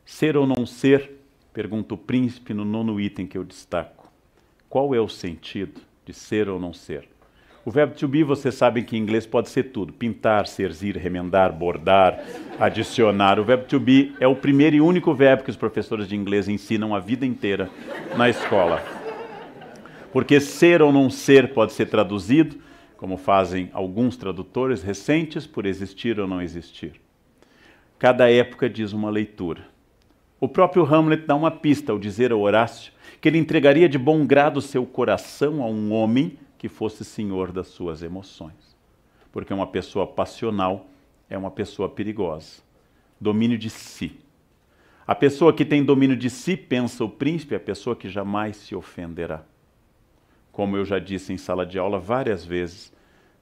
Ser ou não ser? Pergunta o príncipe no 9º item que eu destaco. Qual é o sentido de ser ou não ser? O verbo to be, vocês sabem que em inglês pode ser tudo. Pintar, serzir, remendar, bordar, adicionar. O verbo to be é o primeiro e único verbo que os professores de inglês ensinam a vida inteira na escola. Porque ser ou não ser pode ser traduzido, como fazem alguns tradutores recentes, por existir ou não existir. Cada época diz uma leitura. O próprio Hamlet dá uma pista ao dizer a Horácio que ele entregaria de bom grado seu coração a um homem que fosse senhor das suas emoções. Porque uma pessoa passional é uma pessoa perigosa. Domínio de si. A pessoa que tem domínio de si, pensa o príncipe, é a pessoa que jamais se ofenderá. Como eu já disse em sala de aula várias vezes,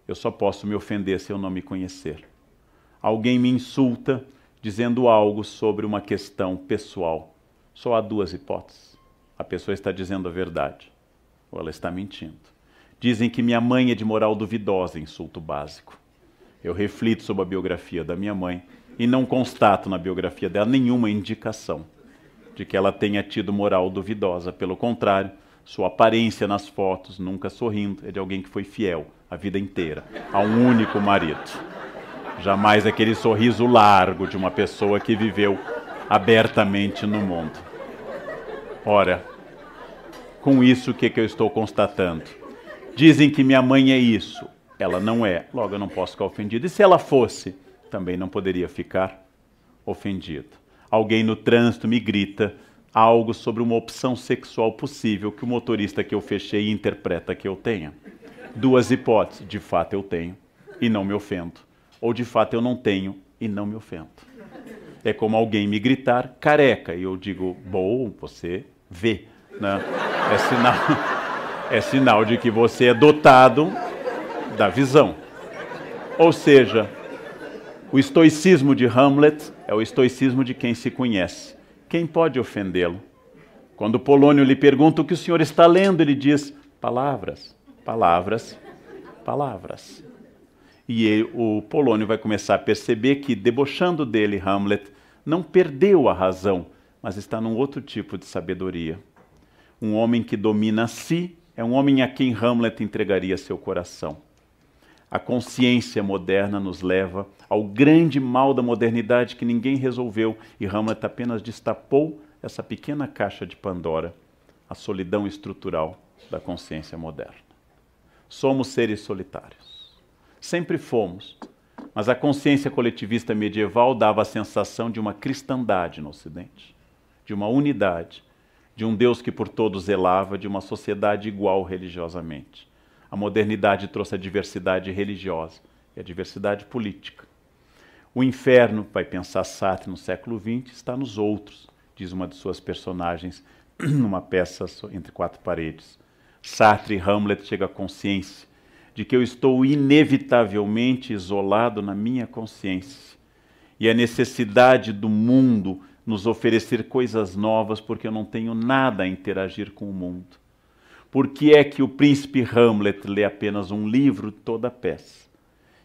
eu só posso me ofender se eu não me conhecer. Alguém me insulta dizendo algo sobre uma questão pessoal. Só há duas hipóteses. A pessoa está dizendo a verdade, ou ela está mentindo. Dizem que minha mãe é de moral duvidosa, insulto básico. Eu reflito sobre a biografia da minha mãe e não constato na biografia dela nenhuma indicação de que ela tenha tido moral duvidosa. Pelo contrário, sua aparência nas fotos, nunca sorrindo, é de alguém que foi fiel a vida inteira a um único marido. Jamais aquele sorriso largo de uma pessoa que viveu abertamente no mundo. Ora, com isso o que eu estou constatando? Dizem que minha mãe é isso. Ela não é, logo eu não posso ficar ofendido. E se ela fosse, também não poderia ficar ofendido. Alguém no trânsito me grita algo sobre uma opção sexual possível que o motorista que eu fechei interpreta que eu tenha. Duas hipóteses, de fato eu tenho e não me ofendo. Ou de fato eu não tenho e não me ofendo. É como alguém me gritar careca e eu digo, bom, você vê, né? É sinal de que você é dotado da visão. Ou seja, o estoicismo de Hamlet é o estoicismo de quem se conhece. Quem pode ofendê-lo? Quando Polônio lhe pergunta o que o senhor está lendo, ele diz, palavras, palavras, palavras. E o Polônio vai começar a perceber que, debochando dele, Hamlet não perdeu a razão, mas está num outro tipo de sabedoria. Um homem que domina a si é um homem a quem Hamlet entregaria seu coração. A consciência moderna nos leva ao grande mal da modernidade que ninguém resolveu e Hamlet apenas destapou essa pequena caixa de Pandora, a solidão estrutural da consciência moderna. Somos seres solitários. Sempre fomos, mas a consciência coletivista medieval dava a sensação de uma cristandade no Ocidente, de uma unidade, de um Deus que por todos zelava, de uma sociedade igual religiosamente. A modernidade trouxe a diversidade religiosa e a diversidade política. O inferno, vai pensar Sartre no século XX, está nos outros, diz uma de suas personagens numa peça Entre Quatro Paredes. Sartre e Hamlet chegam à consciência de que eu estou inevitavelmente isolado na minha consciência. E a necessidade do mundo nos oferecer coisas novas porque eu não tenho nada a interagir com o mundo. Por que é que o príncipe Hamlet lê apenas um livro toda a peça?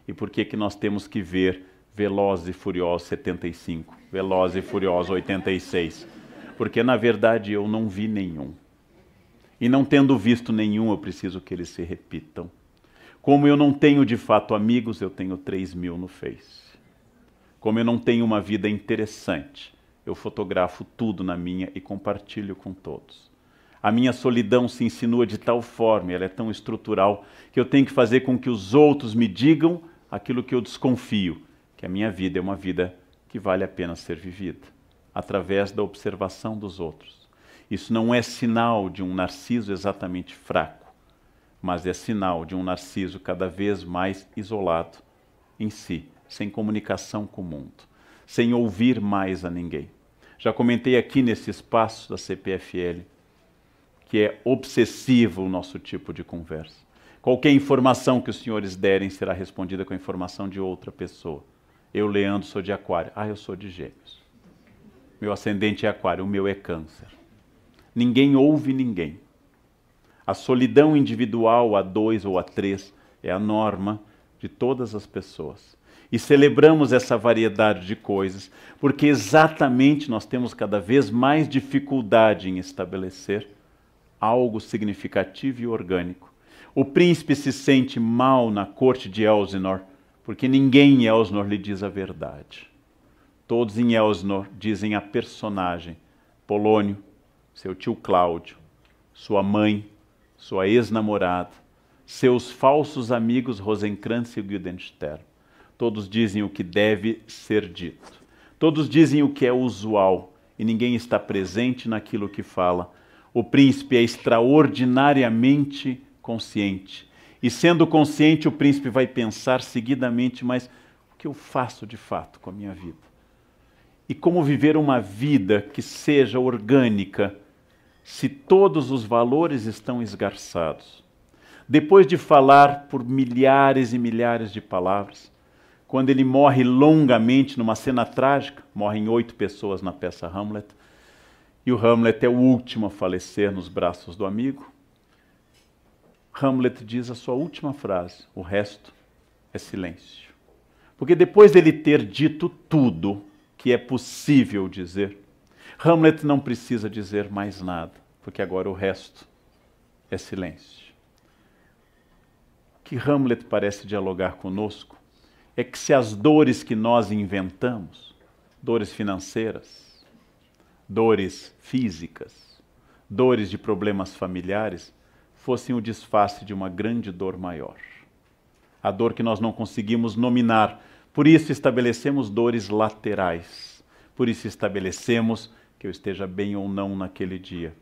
E por que que nós temos que ver Velozes e Furiosos 75, Velozes e Furiosos 86? Porque na verdade eu não vi nenhum. E não tendo visto nenhum, eu preciso que eles se repitam. Como eu não tenho de fato amigos, eu tenho 3.000 no Face. Como eu não tenho uma vida interessante, eu fotografo tudo na minha e compartilho com todos. A minha solidão se insinua de tal forma, ela é tão estrutural, que eu tenho que fazer com que os outros me digam aquilo que eu desconfio, que a minha vida é uma vida que vale a pena ser vivida, através da observação dos outros. Isso não é sinal de um narciso exatamente fraco, mas é sinal de um narciso cada vez mais isolado em si, sem comunicação com o mundo, sem ouvir mais a ninguém. Já comentei aqui nesse espaço da CPFL que é obsessivo o nosso tipo de conversa. Qualquer informação que os senhores derem será respondida com a informação de outra pessoa. Eu, Leandro, sou de Aquário. Ah, eu sou de Gêmeos. Meu ascendente é Aquário, o meu é Câncer. Ninguém ouve ninguém. A solidão individual a 2 ou a 3 é a norma de todas as pessoas. E celebramos essa variedade de coisas, porque exatamente nós temos cada vez mais dificuldade em estabelecer algo significativo e orgânico. O príncipe se sente mal na corte de Elsinor, porque ninguém em Elsinor lhe diz a verdade. Todos em Elsinor dizem a personagem, Polônio, seu tio Cláudio, sua mãe, sua ex-namorada, seus falsos amigos Rosencrantz e Guildenstern. Todos dizem o que deve ser dito. Todos dizem o que é usual e ninguém está presente naquilo que fala. O príncipe é extraordinariamente consciente. E sendo consciente, o príncipe vai pensar seguidamente, mas o que eu faço de fato com a minha vida? E como viver uma vida que seja orgânica, se todos os valores estão esgarçados? Depois de falar por milhares e milhares de palavras, quando ele morre longamente numa cena trágica, morrem 8 pessoas na peça Hamlet, e o Hamlet é o último a falecer nos braços do amigo, Hamlet diz a sua última frase, o resto é silêncio. Porque depois dele ter dito tudo que é possível dizer, Hamlet não precisa dizer mais nada, porque agora o resto é silêncio. O que Hamlet parece dialogar conosco é que se as dores que nós inventamos, dores financeiras, dores físicas, dores de problemas familiares, fossem o disfarce de uma grande dor maior. A dor que nós não conseguimos nominar. Por isso estabelecemos dores laterais. Por isso estabelecemos que eu esteja bem ou não naquele dia.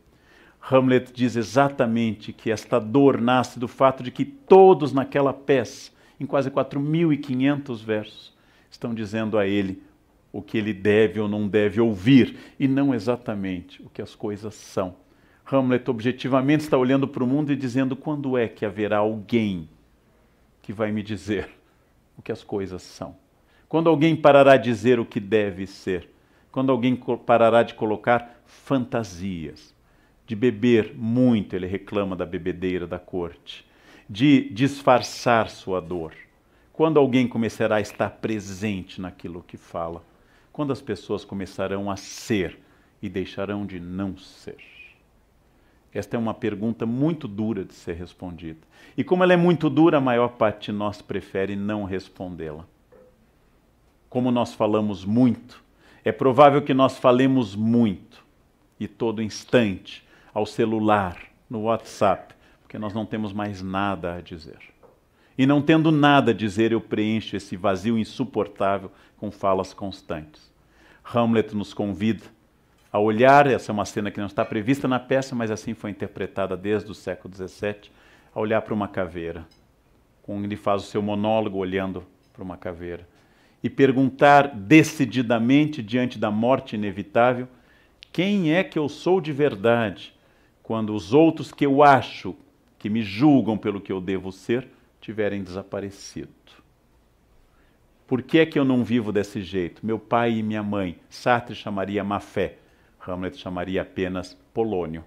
Hamlet diz exatamente que esta dor nasce do fato de que todos naquela peça, em quase 4.500 versos, estão dizendo a ele o que ele deve ou não deve ouvir, e não exatamente o que as coisas são. Hamlet objetivamente está olhando para o mundo e dizendo: quando é que haverá alguém que vai me dizer o que as coisas são? Quando alguém parará de dizer o que deve ser? Quando alguém parará de colocar fantasias? De beber muito, ele reclama da bebedeira da corte. De disfarçar sua dor. Quando alguém começará a estar presente naquilo que fala? Quando as pessoas começarão a ser e deixarão de não ser? Esta é uma pergunta muito dura de ser respondida. E como ela é muito dura, a maior parte de nós prefere não respondê-la. Como nós falamos muito, é provável que nós falemos muito, e todo instante, ao celular, no WhatsApp, porque nós não temos mais nada a dizer. E não tendo nada a dizer, eu preencho esse vazio insuportável com falas constantes. Hamlet nos convida a olhar, essa é uma cena que não está prevista na peça, mas assim foi interpretada desde o século XVII, a olhar para uma caveira. Quando ele faz o seu monólogo olhando para uma caveira. E perguntar decididamente, diante da morte inevitável, quem é que eu sou de verdade, quando os outros que eu acho, que me julgam pelo que eu devo ser, tiverem desaparecido. Por que é que eu não vivo desse jeito? Meu pai e minha mãe, Sartre chamaria má fé, Hamlet chamaria apenas Polônio,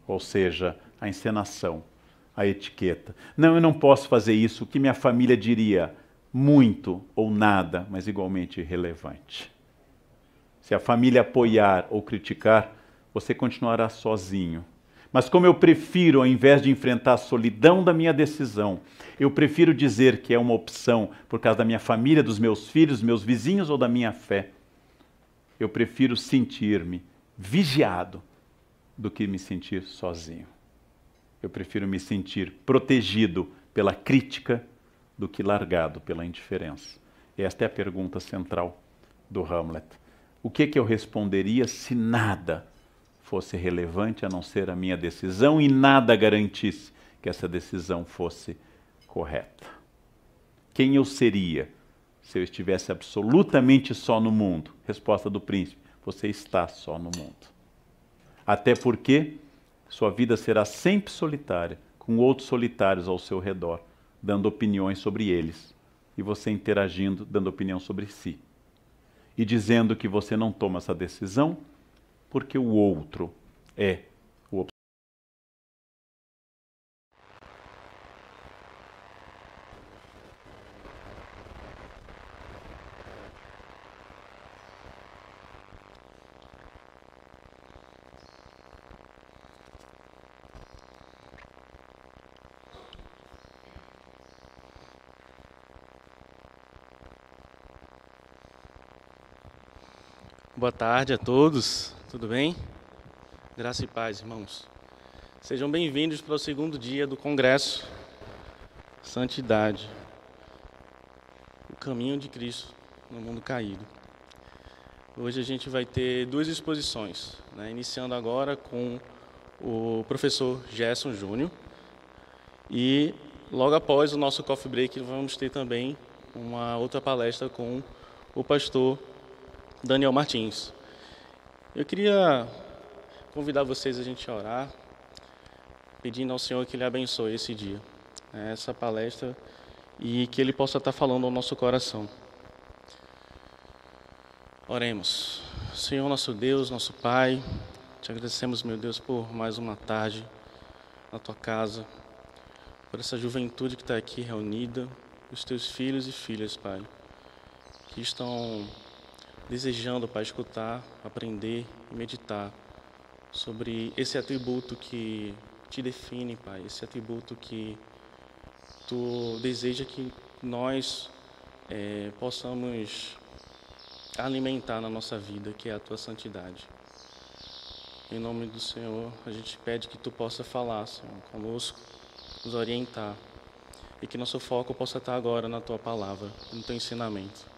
ou seja, a encenação, a etiqueta. Não, eu não posso fazer isso, o que minha família diria? Muito ou nada, mas igualmente irrelevante. Se a família apoiar ou criticar, você continuará sozinho. Mas como eu prefiro, ao invés de enfrentar a solidão da minha decisão, eu prefiro dizer que é uma opção por causa da minha família, dos meus filhos, meus vizinhos ou da minha fé, eu prefiro sentir-me vigiado do que me sentir sozinho. Eu prefiro me sentir protegido pela crítica do que largado pela indiferença. Esta é a pergunta central do Hamlet. O que eu responderia se nada fosse relevante a não ser a minha decisão e nada garantisse que essa decisão fosse correta? Quem eu seria se eu estivesse absolutamente só no mundo? Resposta do príncipe: você está só no mundo. Até porque sua vida será sempre solitária, com outros solitários ao seu redor, dando opiniões sobre eles, e você interagindo, dando opinião sobre si. E dizendo que você não toma essa decisão porque o outro é o Boa tarde a todos, tudo bem? Graça e paz, irmãos. Sejam bem-vindos para o segundo dia do Congresso Santidade, o caminho de Cristo no mundo caído. Hoje a gente vai ter duas exposições, né? Iniciando agora com o professor Gerson Júnior e logo após o nosso coffee break vamos ter também uma outra palestra com o pastor Daniel Martins. Eu queria convidar vocês a gente a orar, pedindo ao Senhor que Ele abençoe esse dia, essa palestra, e que Ele possa estar falando ao nosso coração. Oremos. Senhor, nosso Deus, nosso Pai, te agradecemos, meu Deus, por mais uma tarde na Tua casa, por essa juventude que está aqui reunida, os Teus filhos e filhas, Pai, que estão desejando, Pai, escutar, aprender e meditar sobre esse atributo que te define, Pai, esse atributo que Tu deseja que nós possamos alimentar na nossa vida, que é a Tua santidade. Em nome do Senhor, a gente pede que Tu possa falar, Senhor, conosco, nos orientar, e que nosso foco possa estar agora na Tua palavra, no Teu ensinamento.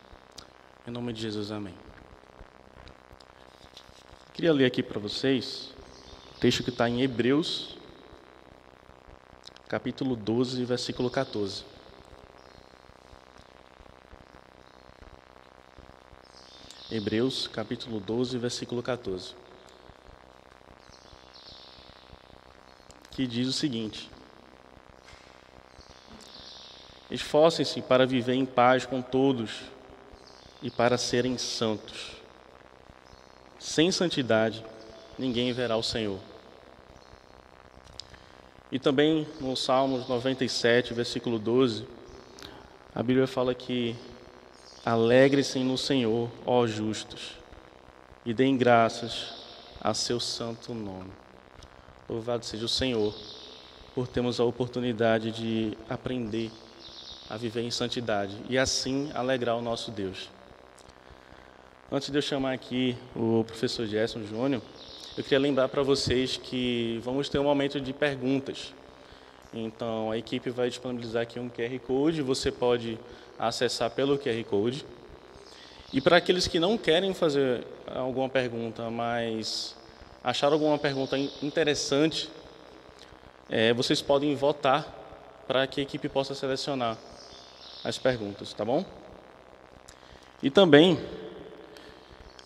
Em nome de Jesus, amém. Queria ler aqui para vocês o texto que está em Hebreus, capítulo 12, versículo 14. Hebreus, capítulo 12, versículo 14. Que diz o seguinte: esforcem-se para viver em paz com todos e para serem santos. Sem santidade, ninguém verá o Senhor. E também no Salmos 97, versículo 12, a Bíblia fala que alegrem-se no Senhor, ó justos, e deem graças a seu santo nome. Louvado seja o Senhor por termos a oportunidade de aprender a viver em santidade e assim alegrar o nosso Deus. Antes de eu chamar aqui o professor Gerson Júnior, eu queria lembrar para vocês que vamos ter um momento de perguntas. Então, a equipe vai disponibilizar aqui um QR Code, você pode acessar pelo QR Code. E para aqueles que não querem fazer alguma pergunta, mas acharam alguma pergunta interessante, vocês podem votar para que a equipe possa selecionar as perguntas, tá bom? E também,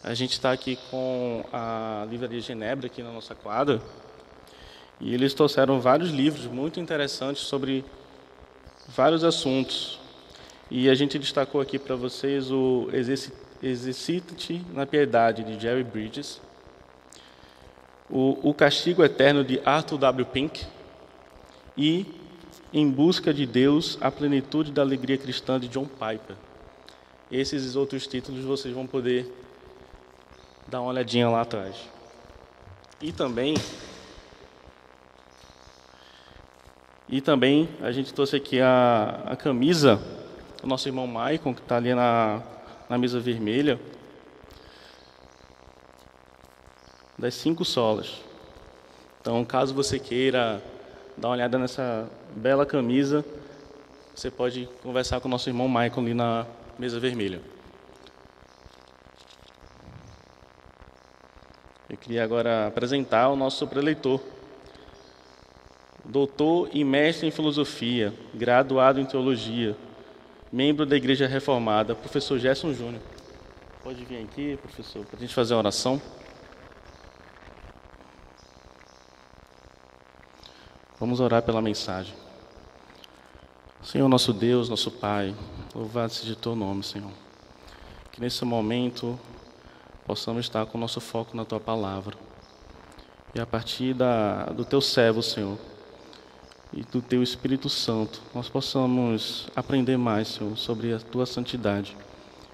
a gente está aqui com a Livraria Genebra aqui na nossa quadra, e eles trouxeram vários livros muito interessantes sobre vários assuntos. E a gente destacou aqui para vocês o Exercite-te na Piedade, de Jerry Bridges, o Castigo Eterno, de Arthur W. Pink, e Em Busca de Deus, a Plenitude da Alegria Cristã, de John Piper. Esses e outros títulos vocês vão poder dar uma olhadinha lá atrás. E também a gente trouxe aqui a camisa do nosso irmão Maicon, que está ali na mesa vermelha, das 5 solas. Então, caso você queira dar uma olhada nessa bela camisa, você pode conversar com o nosso irmão Maicon ali na mesa vermelha. Eu queria agora apresentar o nosso preletor, doutor e mestre em filosofia, graduado em teologia, membro da Igreja Reformada, professor Gerson Júnior. Pode vir aqui, professor, para a gente fazer a oração. Vamos orar pela mensagem. Senhor, nosso Deus, nosso Pai, louvado seja o Teu nome, Senhor. Que nesse momento possamos estar com o nosso foco na Tua palavra. E a partir do Teu servo, Senhor, e do Teu Espírito Santo, nós possamos aprender mais, Senhor, sobre a Tua santidade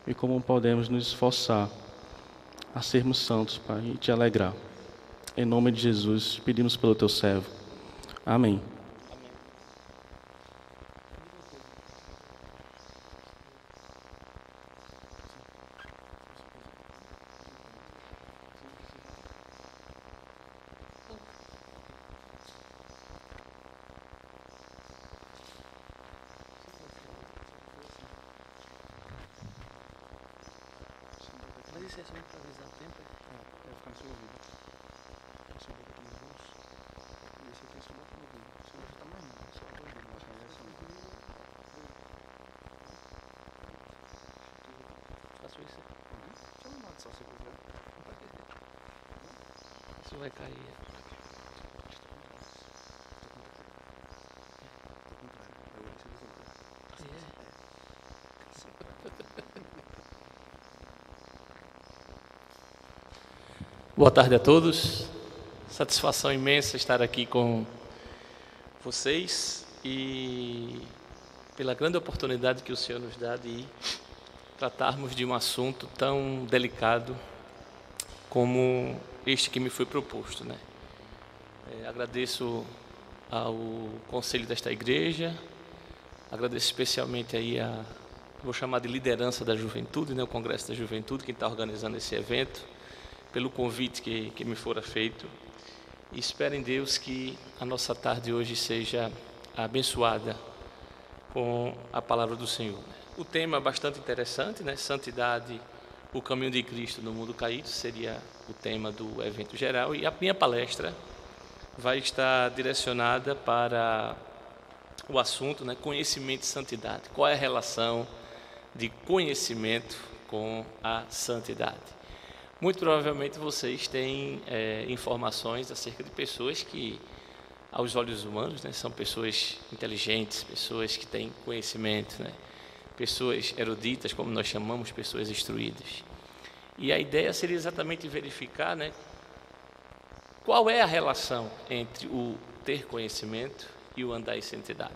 e como podemos nos esforçar a sermos santos, Pai, e Te alegrar. Em nome de Jesus, pedimos pelo Teu servo. Amém. Faz isso assim para avisar o tempo. Vai ficar no seu ouvido. Você bota aqui nos bolsos. E esse aqui você bota no ouvido. Você não está mais não, só no ouvido. Mas é assim. Faço isso. Só não mata, só se quiser. Isso vai cair. Boa tarde a todos. Satisfação imensa estar aqui com vocês e pela grande oportunidade que o Senhor nos dá de tratarmos de um assunto tão delicado como este que me foi proposto, né? Agradeço ao conselho desta igreja, agradeço especialmente aí vou chamar de liderança da juventude, né? O Congresso da Juventude, quem está organizando esse evento, pelo convite que me fora feito, e espero em Deus que a nossa tarde hoje seja abençoada com a palavra do Senhor. O tema é bastante interessante, né? Santidade, o caminho de Cristo no mundo caído, seria o tema do evento geral, e a minha palestra vai estar direcionada para o assunto, né? Conhecimento e santidade. Qual é a relação de conhecimento com a santidade? Muito provavelmente vocês têm informações acerca de pessoas que, aos olhos humanos, né, são pessoas inteligentes, pessoas que têm conhecimento, né, pessoas eruditas, como nós chamamos, pessoas instruídas. E a ideia seria exatamente verificar, né, qual é a relação entre o ter conhecimento e o andar em santidade.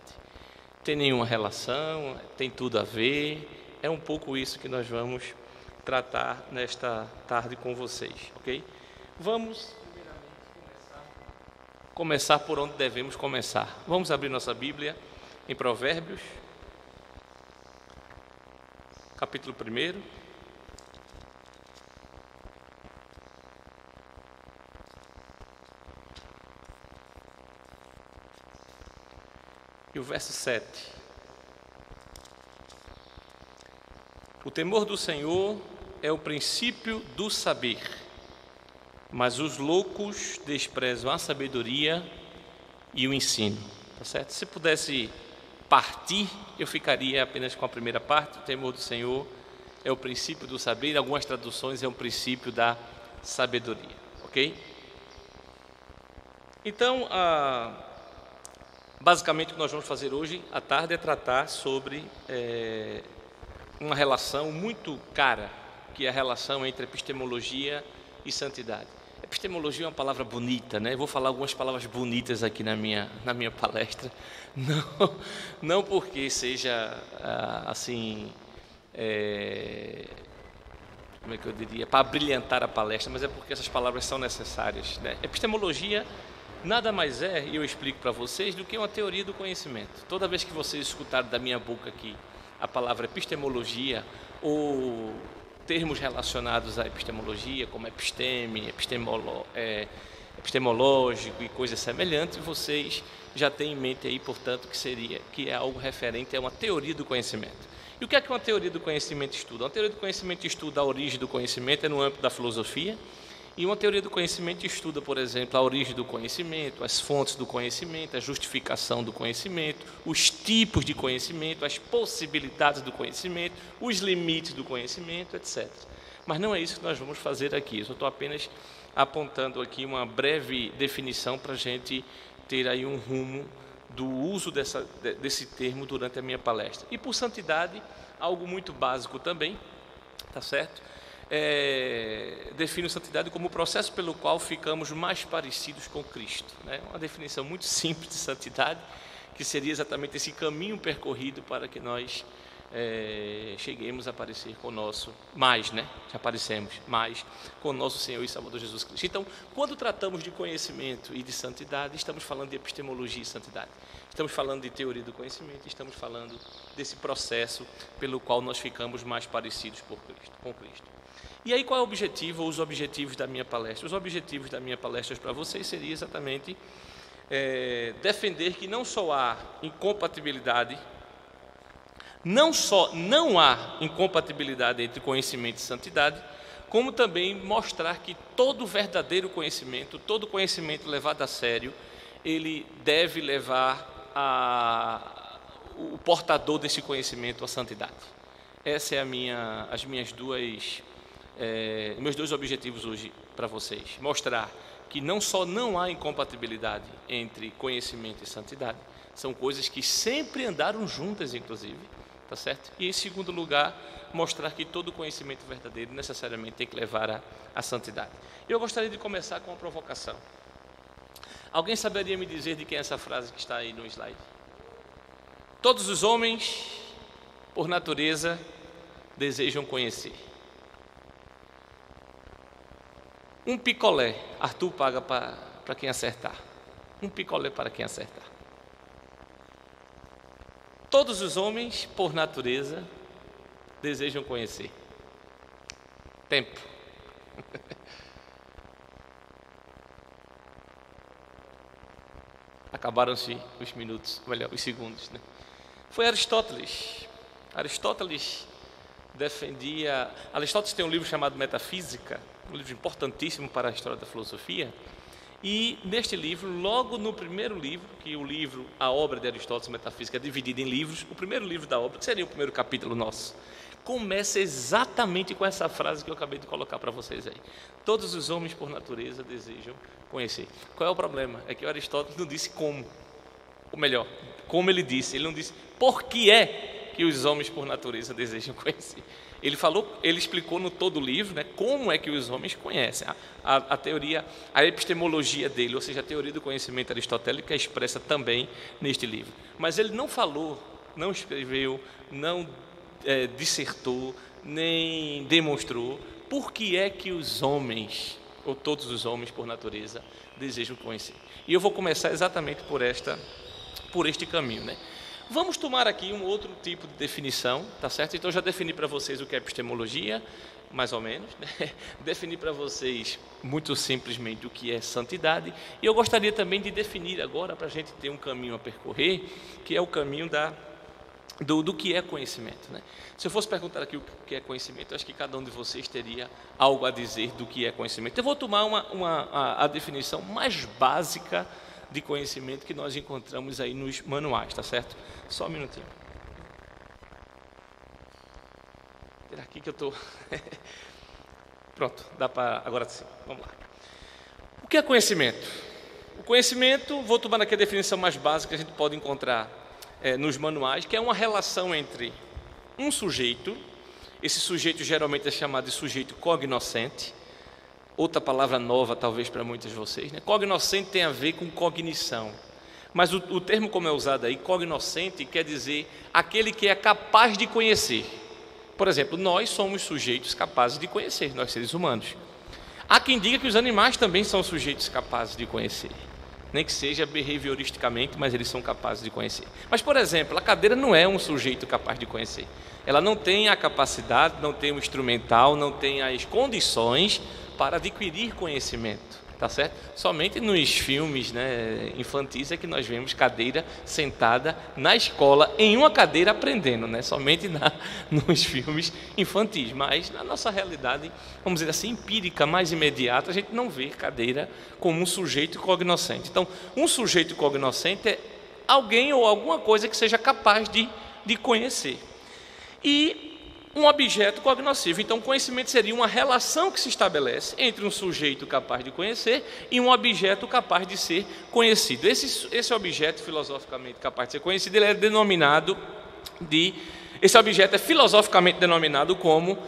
Tem nenhuma relação, tem tudo a ver, é um pouco isso que nós vamos tratar nesta tarde com vocês, ok? Vamos começar por onde devemos começar. Vamos abrir nossa Bíblia em Provérbios, capítulo 1. E o verso 7. O temor do Senhor é o princípio do saber, mas os loucos desprezam a sabedoria e o ensino. Tá certo? Se pudesse partir, eu ficaria apenas com a primeira parte. O temor do Senhor é o princípio do saber. Em algumas traduções é um princípio da sabedoria, ok? Então, basicamente o que nós vamos fazer hoje à tarde é tratar sobre uma relação muito cara, que é a relação entre epistemologia e santidade. Epistemologia é uma palavra bonita, né? Eu vou falar algumas palavras bonitas aqui na minha palestra, não porque seja assim, como é que eu diria, para brilhantar a palestra, mas é porque essas palavras são necessárias, né? Epistemologia nada mais é, e eu explico para vocês, do que uma teoria do conhecimento. Toda vez que vocês escutarem da minha boca aqui a palavra epistemologia ou termos relacionados à epistemologia, como episteme, epistemológico e coisas semelhantes, vocês já têm em mente aí, portanto, que é algo referente a uma teoria do conhecimento. E o que é que uma teoria do conhecimento estuda? Uma teoria do conhecimento estuda a origem do conhecimento, é no âmbito da filosofia, e uma teoria do conhecimento estuda, por exemplo, a origem do conhecimento, as fontes do conhecimento, a justificação do conhecimento, os tipos de conhecimento, as possibilidades do conhecimento, os limites do conhecimento, etc. Mas não é isso que nós vamos fazer aqui. Eu só estou apenas apontando aqui uma breve definição para a gente ter aí um rumo do uso desse termo durante a minha palestra. E por santidade, algo muito básico também, tá certo? Define santidade como o processo pelo qual ficamos mais parecidos com Cristo, né? Uma definição muito simples de santidade, que seria exatamente esse caminho percorrido para que nós cheguemos a parecer com o nosso, mais, né? Já parecemos mais com o nosso Senhor e Salvador Jesus Cristo. Então, quando tratamos de conhecimento e de santidade, estamos falando de epistemologia e santidade. Estamos falando de teoria do conhecimento, estamos falando desse processo pelo qual nós ficamos mais parecidos com Cristo. E aí qual é o objetivo ou os objetivos da minha palestra? Os objetivos da minha palestra para vocês seria exatamente defender que não só há incompatibilidade, não há incompatibilidade entre conhecimento e santidade, como também mostrar que todo verdadeiro conhecimento, todo conhecimento levado a sério, ele deve levar o portador desse conhecimento à santidade. Essa é meus dois objetivos hoje para vocês. Mostrar que não só não há incompatibilidade entre conhecimento e santidade, são coisas que sempre andaram juntas, inclusive, tá certo? E, em segundo lugar, mostrar que todo conhecimento verdadeiro necessariamente tem que levar à santidade. Eu gostaria de começar com uma provocação. Alguém saberia me dizer de quem é essa frase que está aí no slide? Todos os homens, por natureza, desejam conhecer. Um picolé, Arthur paga para quem acertar. Um picolé para quem acertar. Todos os homens, por natureza, desejam conhecer. Tempo. Acabaram-se os minutos, melhor, os segundos, né? Foi Aristóteles. Aristóteles tem um livro chamado Metafísica, um livro importantíssimo para a história da filosofia. E neste livro, logo no primeiro livro, a obra de Aristóteles, Metafísica, é dividida em livros, o primeiro livro da obra, que seria o primeiro capítulo nosso, começa exatamente com essa frase que eu acabei de colocar para vocês aí. Todos os homens, por natureza, desejam conhecer. Qual é o problema? É que o Aristóteles não disse como. Ou melhor, como ele não disse por que é que os homens, por natureza, desejam conhecer. Ele explicou no todo o livro, né, como é que os homens conhecem. A teoria, a epistemologia dele, ou seja, a teoria do conhecimento aristotélico, é expressa também neste livro. Mas ele não falou, não escreveu, não dissertou, nem demonstrou por que é que os homens, ou todos os homens por natureza, desejam conhecer. E eu vou começar exatamente por este caminho, né? Vamos tomar aqui um outro tipo de definição, tá certo? Então, eu já defini para vocês o que é epistemologia, mais ou menos, né? Defini para vocês, muito simplesmente, o que é santidade. E eu gostaria também de definir agora, para a gente ter um caminho a percorrer, que é o caminho do que é conhecimento, né? Se eu fosse perguntar aqui o que é conhecimento, eu acho que cada um de vocês teria algo a dizer do que é conhecimento. Eu vou tomar a definição mais básica de conhecimento que nós encontramos aí nos manuais, tá certo? Só um minutinho. Tirar aqui que eu estou... Pronto, dá para... Agora sim, vamos lá. O que é conhecimento? O conhecimento, vou tomar aqui a definição mais básica que a gente pode encontrar nos manuais, que é uma relação entre um sujeito, esse sujeito geralmente é chamado de sujeito cognoscente, outra palavra nova talvez para muitos de vocês, né? Cognoscente tem a ver com cognição, mas o termo como é usado aí, cognoscente, quer dizer aquele que é capaz de conhecer. Por exemplo, nós somos sujeitos capazes de conhecer, nós seres humanos. Há quem diga que os animais também são sujeitos capazes de conhecer, nem que seja behavioristicamente, mas eles são capazes de conhecer. Mas, por exemplo, a cadeira não é um sujeito capaz de conhecer. Ela não tem a capacidade, não tem o instrumental, não tem as condições para adquirir conhecimento, tá certo? Somente nos filmes, né, infantis é que nós vemos cadeira sentada na escola, em uma cadeira aprendendo, né? Somente nos filmes infantis, mas na nossa realidade, vamos dizer assim, empírica, mais imediata, a gente não vê cadeira como um sujeito cognoscente. Então, um sujeito cognoscente é alguém ou alguma coisa que seja capaz de conhecer. E um objeto cognoscível. Então, conhecimento seria uma relação que se estabelece entre um sujeito capaz de conhecer e um objeto capaz de ser conhecido. Esse objeto filosoficamente capaz de ser conhecido, esse objeto é filosoficamente denominado como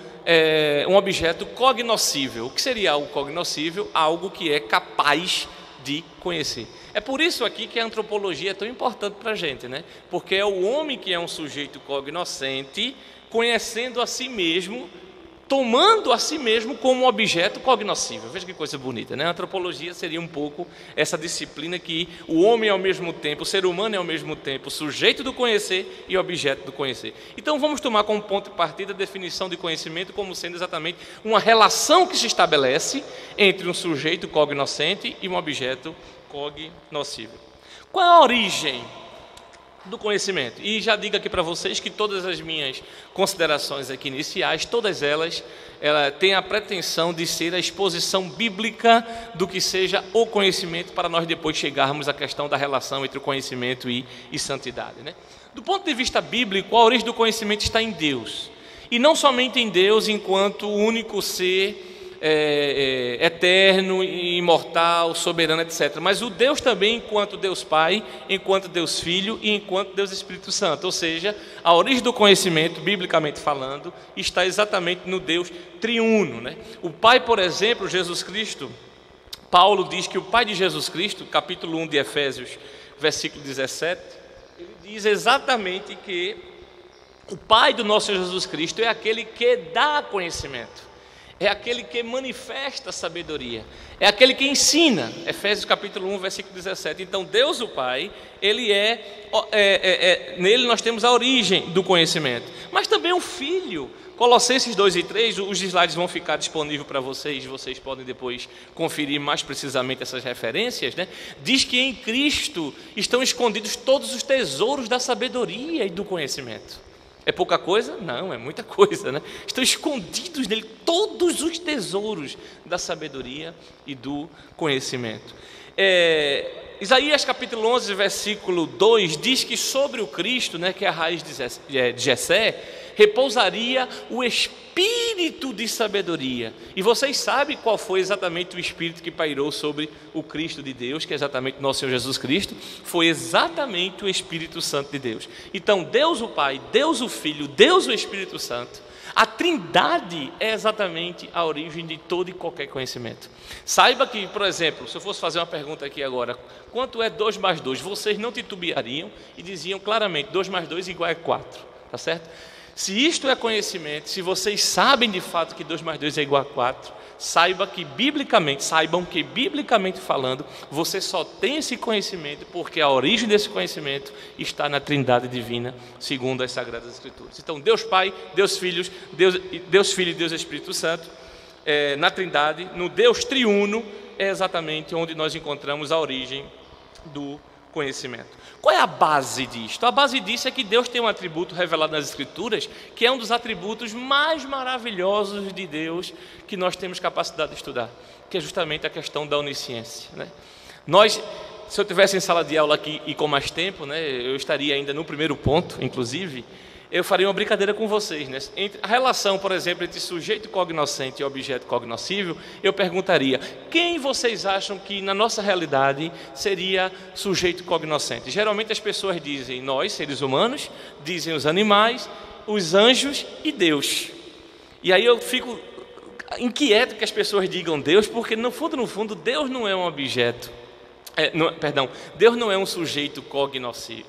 um objeto cognoscível. O que seria algo cognoscível? Algo que é capaz de conhecer. É por isso aqui que a antropologia é tão importante para a gente, né? Porque é o homem que é um sujeito cognoscente, conhecendo a si mesmo, tomando a si mesmo como um objeto cognoscível. Veja que coisa bonita, né? A antropologia seria um pouco essa disciplina que o homem é ao mesmo tempo, o ser humano é ao mesmo tempo sujeito do conhecer e objeto do conhecer. Então vamos tomar como ponto de partida a definição de conhecimento como sendo exatamente uma relação que se estabelece entre um sujeito cognoscente e um objeto cognoscível. Qual é a origem do conhecimento. E já digo aqui para vocês que todas as minhas considerações aqui iniciais, todas elas têm a pretensão de ser a exposição bíblica do que seja o conhecimento, para nós depois chegarmos à questão da relação entre o conhecimento e santidade, né? Do ponto de vista bíblico, a origem do conhecimento está em Deus. E não somente em Deus enquanto único ser eterno, imortal, soberano, etc. Mas o Deus também enquanto Deus Pai, enquanto Deus Filho e enquanto Deus Espírito Santo. Ou seja, a origem do conhecimento, biblicamente falando, está exatamente no Deus triuno, né? O Pai, por exemplo, Jesus Cristo, Paulo diz que o Pai de Jesus Cristo, capítulo 1 de Efésios, versículo 17, ele diz exatamente que o Pai do nosso Jesus Cristo é aquele que dá conhecimento. É aquele que manifesta a sabedoria, é aquele que ensina. Efésios capítulo 1, versículo 17. Então Deus o Pai, ele nele nós temos a origem do conhecimento. Mas também o Filho, Colossenses 2 e 3, os slides vão ficar disponíveis para vocês podem depois conferir mais precisamente essas referências, né? Diz que em Cristo estão escondidos todos os tesouros da sabedoria e do conhecimento. É pouca coisa? Não, é muita coisa, né? Estão escondidos nele todos os tesouros da sabedoria e do conhecimento. Isaías capítulo 11, versículo 2, diz que sobre o Cristo, né, que é a raiz de Jessé, repousaria o espírito de sabedoria. E vocês sabem qual foi exatamente o espírito que pairou sobre o Cristo de Deus, que é exatamente nosso Senhor Jesus Cristo? Foi exatamente o Espírito Santo de Deus. Então Deus o Pai, Deus o Filho, Deus o Espírito Santo, a Trindade é exatamente a origem de todo e qualquer conhecimento. Saiba que, por exemplo, se eu fosse fazer uma pergunta aqui agora, quanto é 2 mais 2? Vocês não titubeariam e diziam claramente 2 mais 2 igual a 4, tá certo? Se isto é conhecimento, se vocês sabem de fato que 2 mais 2 é igual a 4, saibam que biblicamente falando, você só tem esse conhecimento porque a origem desse conhecimento está na Trindade divina, segundo as Sagradas Escrituras. Então Deus Pai, Deus Filho e Deus Espírito Santo, na Trindade, no Deus triuno, é exatamente onde nós encontramos a origem do conhecimento. Qual é a base disto? A base disso é que Deus tem um atributo revelado nas Escrituras, que é um dos atributos mais maravilhosos de Deus que nós temos capacidade de estudar, que é justamente a questão da onisciência, né? Se eu tivesse em sala de aula aqui e com mais tempo, né, eu estaria ainda no primeiro ponto, inclusive, eu faria uma brincadeira com vocês, né? Entre a relação, por exemplo, entre sujeito cognoscente e objeto cognoscível, eu perguntaria: quem vocês acham que na nossa realidade seria sujeito cognoscente? Geralmente as pessoas dizem nós, seres humanos, dizem os animais, os anjos e Deus. E aí eu fico inquieto que as pessoas digam Deus, porque no fundo, Deus não é um objeto. Deus não é um sujeito cognoscente.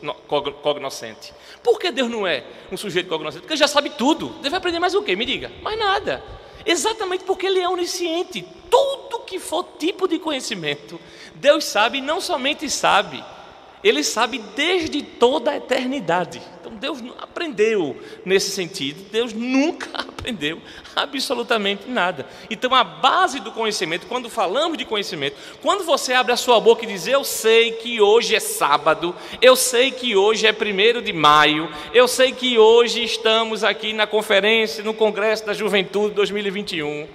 Por que Deus não é um sujeito cognoscente? Porque Ele já sabe tudo. Deus vai aprender mais o quê? Me diga. Mais nada. Exatamente porque Ele é onisciente. Tudo que for tipo de conhecimento, Deus sabe, e não somente sabe, Ele sabe desde toda a eternidade. Então Deus aprendeu nesse sentido. Deus nunca aprendeu absolutamente nada. Então a base do conhecimento, quando falamos de conhecimento, quando você abre a sua boca e diz: eu sei que hoje é sábado, eu sei que hoje é 1º de maio, eu sei que hoje estamos aqui na conferência, no Congresso da Juventude 2021.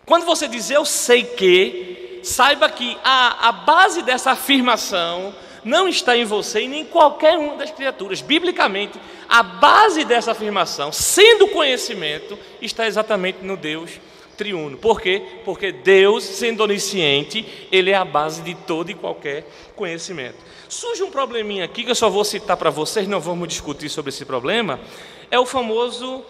Quando você diz eu sei que, saiba que a base dessa afirmação não está em você e nem em qualquer uma das criaturas. Biblicamente, a base dessa afirmação, sendo conhecimento, está exatamente no Deus triuno. Por quê? Porque Deus, sendo onisciente, Ele é a base de todo e qualquer conhecimento. Surge um probleminha aqui, que eu só vou citar para vocês, não vamos discutir sobre esse problema, é o famoso...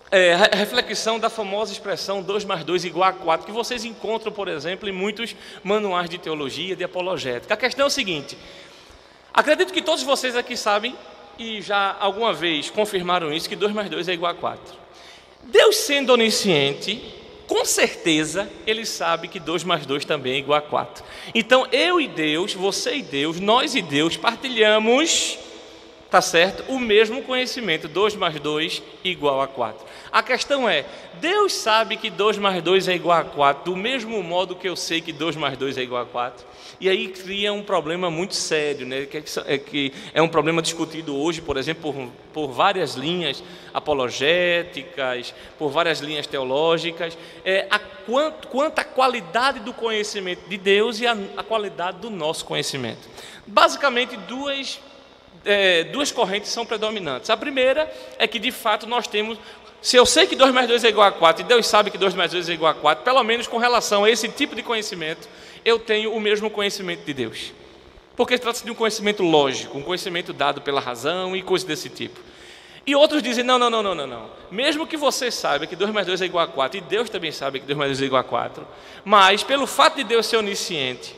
a reflexão da famosa expressão 2 mais 2 igual a 4, que vocês encontram, por exemplo, em muitos manuais de teologia, de apologética. A questão é o seguinte: acredito que todos vocês aqui sabem, e já alguma vez confirmaram isso, que 2 mais 2 é igual a 4. Deus sendo onisciente, com certeza Ele sabe que 2 mais 2 também é igual a 4. Então eu e Deus, você e Deus, nós e Deus partilhamos tá certo? O mesmo conhecimento, 2 mais 2 igual a 4. A questão é, Deus sabe que 2 mais 2 é igual a 4, do mesmo modo que eu sei que 2 mais 2 é igual a 4. E aí cria um problema muito sério, né? que é um problema discutido hoje, por exemplo, por várias linhas apologéticas, por várias linhas teológicas, quanto à qualidade do conhecimento de Deus e a qualidade do nosso conhecimento. Basicamente, duas correntes são predominantes. A primeira é que, de fato, nós temos... Se eu sei que 2 mais 2 é igual a 4, e Deus sabe que 2 mais 2 é igual a 4, pelo menos com relação a esse tipo de conhecimento, eu tenho o mesmo conhecimento de Deus. Porque trata-se de um conhecimento lógico, um conhecimento dado pela razão e coisas desse tipo. E outros dizem, não. Mesmo que você saiba que 2 mais 2 é igual a 4, e Deus também sabe que 2 mais 2 é igual a 4, mas pelo fato de Deus ser onisciente,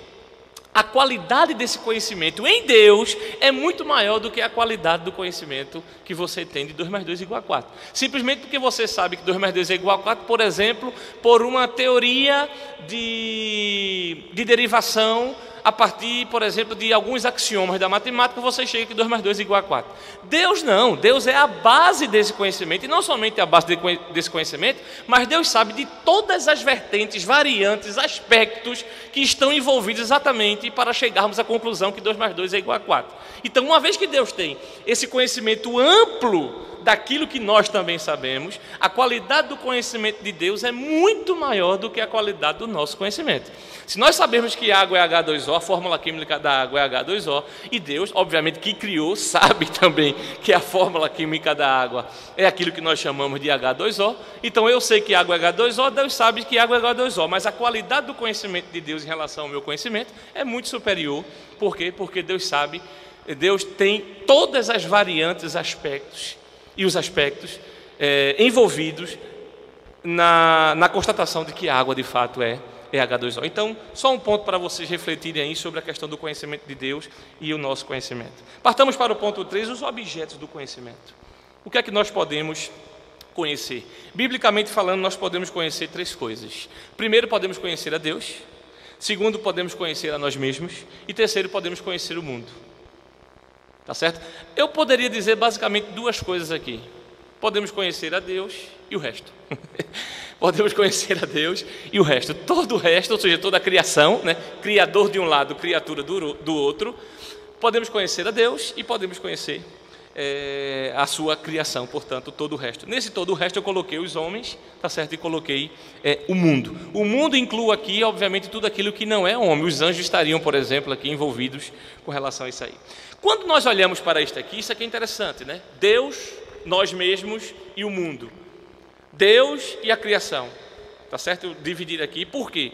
a qualidade desse conhecimento em Deus é muito maior do que a qualidade do conhecimento que você tem de 2 mais 2 igual a 4. Simplesmente porque você sabe que 2 mais 2 é igual a 4, por exemplo, por uma teoria de derivação a partir, por exemplo, de alguns axiomas da matemática, você chega que 2 mais 2 é igual a 4. Deus não, Deus é a base desse conhecimento, e não somente a base desse conhecimento, mas Deus sabe de todas as vertentes, variantes, aspectos que estão envolvidos exatamente para chegarmos à conclusão que 2 mais 2 é igual a 4. Então, uma vez que Deus tem esse conhecimento amplo daquilo que nós também sabemos, a qualidade do conhecimento de Deus é muito maior do que a qualidade do nosso conhecimento. Se nós sabemos que água é H2O, a fórmula química da água é H2O, e Deus, obviamente, que criou, sabe também que a fórmula química da água é aquilo que nós chamamos de H2O, então eu sei que água é H2O, Deus sabe que água é H2O, mas a qualidade do conhecimento de Deus em relação ao meu conhecimento é muito superior. Por quê? Porque Deus sabe, Deus tem todas as variantes, aspectos e os aspectos envolvidos na constatação de que a água de fato é H2O. Então, só um ponto para vocês refletirem aí sobre a questão do conhecimento de Deus e o nosso conhecimento. Partamos para o ponto 3, os objetos do conhecimento. O que é que nós podemos conhecer? Biblicamente falando, nós podemos conhecer 3 coisas. Primeiro, podemos conhecer a Deus. Segundo, podemos conhecer a nós mesmos. E terceiro, podemos conhecer o mundo. Tá certo? Eu poderia dizer basicamente 2 coisas aqui. Podemos conhecer a Deus e o resto. Podemos conhecer a Deus e o resto. Todo o resto, ou seja, toda a criação, né? Criador de um lado, criatura do outro. Podemos conhecer a Deus e podemos conhecer a sua criação, portanto, todo o resto. Nesse todo o resto eu coloquei os homens, tá certo? E coloquei o mundo. O mundo inclui aqui, obviamente, tudo aquilo que não é homem. Os anjos estariam, por exemplo, aqui envolvidos com relação a isso aí. Quando nós olhamos para isso aqui é interessante, né? Deus, nós mesmos e o mundo. Deus e a criação. Tá certo? Eu dividir aqui. Por quê?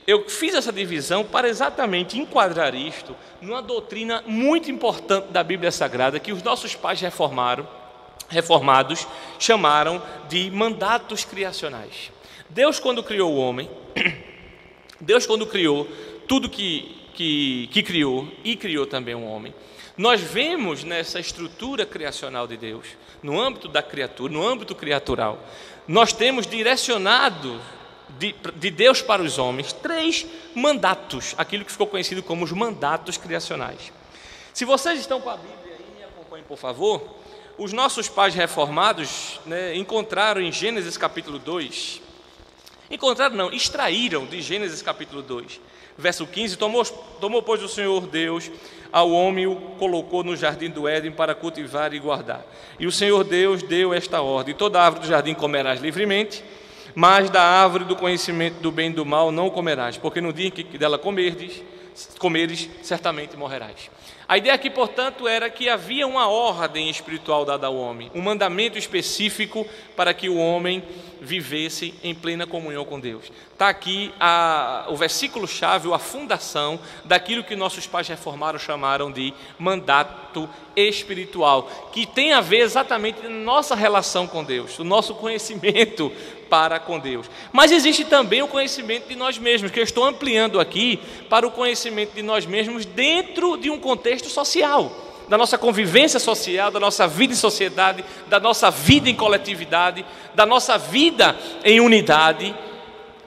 Eu fiz essa divisão para exatamente enquadrar isto numa doutrina muito importante da Bíblia Sagrada que os nossos pais reformados chamaram de mandatos criacionais. Deus, quando criou o homem, Deus, quando criou tudo que criou e criou também o homem, nós vemos nessa estrutura criacional de Deus, no âmbito da criatura, no âmbito criatural, nós temos direcionado de Deus para os homens 3 mandatos, aquilo que ficou conhecido como os mandatos criacionais. Se vocês estão com a Bíblia aí, me acompanhem, por favor. Os nossos pais reformados, né, encontraram em Gênesis capítulo 2, extraíram de Gênesis capítulo 2, verso 15, tomou pois o Senhor Deus ao homem e o colocou no jardim do Éden para cultivar e guardar. E o Senhor Deus deu esta ordem: toda árvore do jardim comerás livremente, mas da árvore do conhecimento do bem e do mal não comerás, porque no dia que dela comeres, certamente morrerás. A ideia aqui, portanto, era que havia uma ordem espiritual dada ao homem, um mandamento específico para que o homem vivesse em plena comunhão com Deus. Está aqui o versículo-chave, ou a fundação daquilo que nossos pais reformados chamaram de mandato espiritual, que tem a ver exatamente com a nossa relação com Deus, o nosso conhecimento para com Deus. Mas existe também o conhecimento de nós mesmos, que eu estou ampliando aqui para o conhecimento de nós mesmos dentro de um contexto social, da nossa convivência social, da nossa vida em sociedade, da nossa vida em coletividade, da nossa vida em unidade.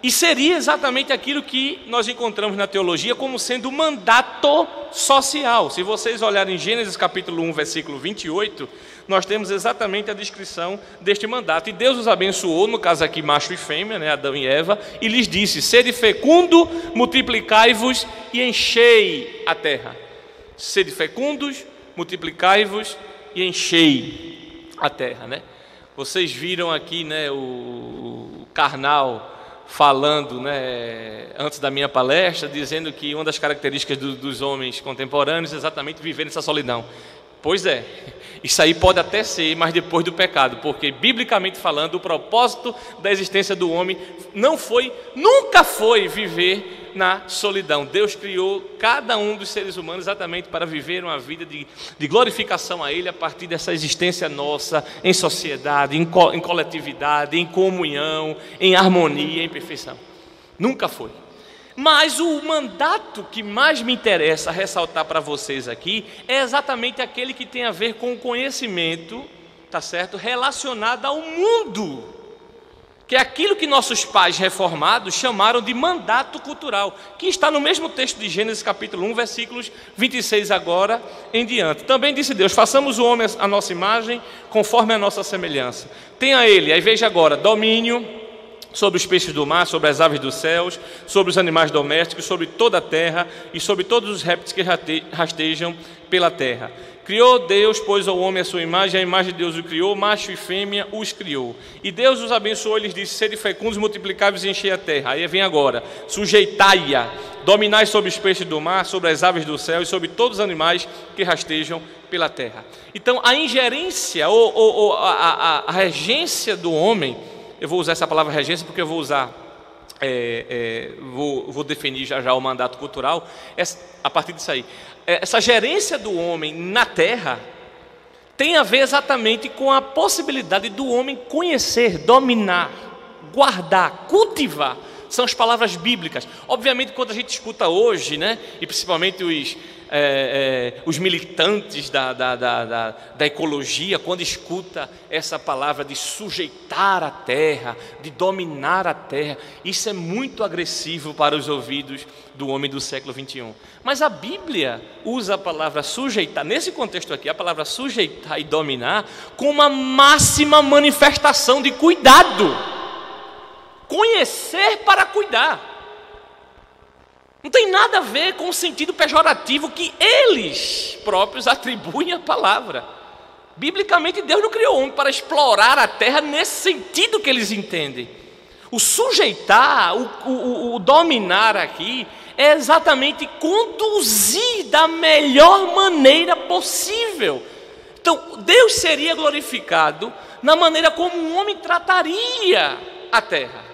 E seria exatamente aquilo que nós encontramos na teologia como sendo mandato social. Se vocês olharem em Gênesis capítulo 1, versículo 28, nós temos exatamente a descrição deste mandato. E Deus os abençoou, no caso aqui macho e fêmea, né, Adão e Eva, e lhes disse: sede fecundo, multiplicai-vos e enchei a terra. Sede fecundos, multiplicai-vos e enchei a terra, né? Vocês viram aqui, né, o Karnal falando, né, antes da minha palestra, dizendo que uma das características dos homens contemporâneos é exatamente viver nessa solidão. Pois é, isso aí pode até ser, mas depois do pecado, porque biblicamente falando, o propósito da existência do homem nunca foi viver na solidão. Deus criou cada um dos seres humanos exatamente para viver uma vida de glorificação a Ele a partir dessa existência nossa, em sociedade, em coletividade, em comunhão, em harmonia, em perfeição. Nunca foi. Mas o mandato que mais me interessa ressaltar para vocês aqui é exatamente aquele que tem a ver com o conhecimento, tá certo, relacionado ao mundo, que é aquilo que nossos pais reformados chamaram de mandato cultural, que está no mesmo texto de Gênesis capítulo 1, versículos 26 agora em diante. Também disse Deus: façamos o homem à nossa imagem, conforme a nossa semelhança. Tenha ele, aí veja agora, domínio sobre os peixes do mar, sobre as aves dos céus, sobre os animais domésticos, sobre toda a terra e sobre todos os répteis que rastejam pela terra. Criou Deus, pois, ao homem a sua imagem, a imagem de Deus o criou, macho e fêmea os criou. E Deus os abençoou e lhes disse: sede fecundos, multiplicai-vos e enchei a terra. Aí vem agora: sujeitai-a, dominai sobre os peixes do mar, sobre as aves do céu e sobre todos os animais que rastejam pela terra. Então, a ingerência, a regência do homem, eu vou usar essa palavra regência porque eu vou usar, vou definir já o mandato cultural, a partir disso aí. Essa gerência do homem na terra tem a ver exatamente com a possibilidade do homem conhecer, dominar, guardar, cultivar. São as palavras bíblicas. Obviamente, quando a gente escuta hoje, né, e principalmente os militantes da ecologia, quando escuta essa palavra de sujeitar a terra, de dominar a terra, isso é muito agressivo para os ouvidos do homem do século 21. Mas a Bíblia usa a palavra sujeitar, nesse contexto aqui, a palavra sujeitar e dominar, com uma máxima manifestação de cuidado. Conhecer para cuidar. Não tem nada a ver com o sentido pejorativo que eles próprios atribuem à palavra. Biblicamente, Deus não criou o homem para explorar a terra nesse sentido que eles entendem. O sujeitar, o dominar aqui, é exatamente conduzir da melhor maneira possível. Então, Deus seria glorificado na maneira como um homem trataria a terra.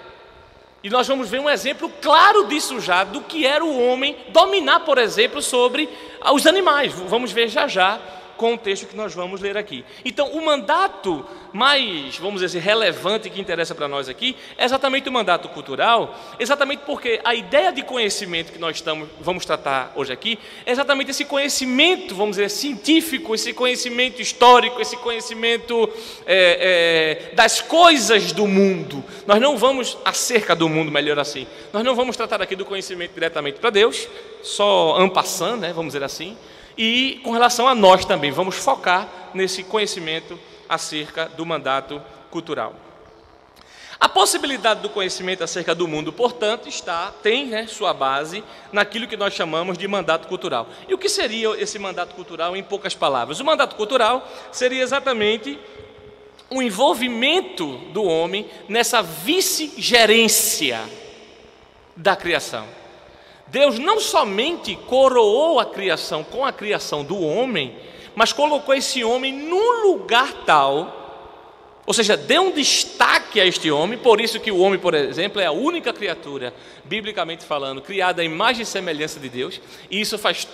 E nós vamos ver um exemplo claro disso já, do que era o homem dominar, por exemplo, sobre os animais. Vamos ver já com o texto que nós vamos ler aqui. Então, o mandato mais, vamos dizer, relevante que interessa para nós aqui é exatamente o mandato cultural, exatamente porque a ideia de conhecimento que nós vamos tratar hoje aqui é exatamente esse conhecimento, vamos dizer, científico, esse conhecimento histórico, esse conhecimento das coisas do mundo. Nós não vamos acerca do mundo, melhor assim. Nós não vamos tratar aqui do conhecimento diretamente para Deus, só en passant, né, vamos dizer assim. E com relação a nós também, vamos focar nesse conhecimento acerca do mandato cultural. A possibilidade do conhecimento acerca do mundo, portanto, tem, né, sua base naquilo que nós chamamos de mandato cultural. E o que seria esse mandato cultural em poucas palavras? O mandato cultural seria exatamente o envolvimento do homem nessa vice-gerência da criação. Deus não somente coroou a criação com a criação do homem, mas colocou esse homem num lugar tal, ou seja, deu um destaque a este homem. Por isso que o homem, por exemplo, é a única criatura, biblicamente falando, criada à imagem e semelhança de Deus, e isso faz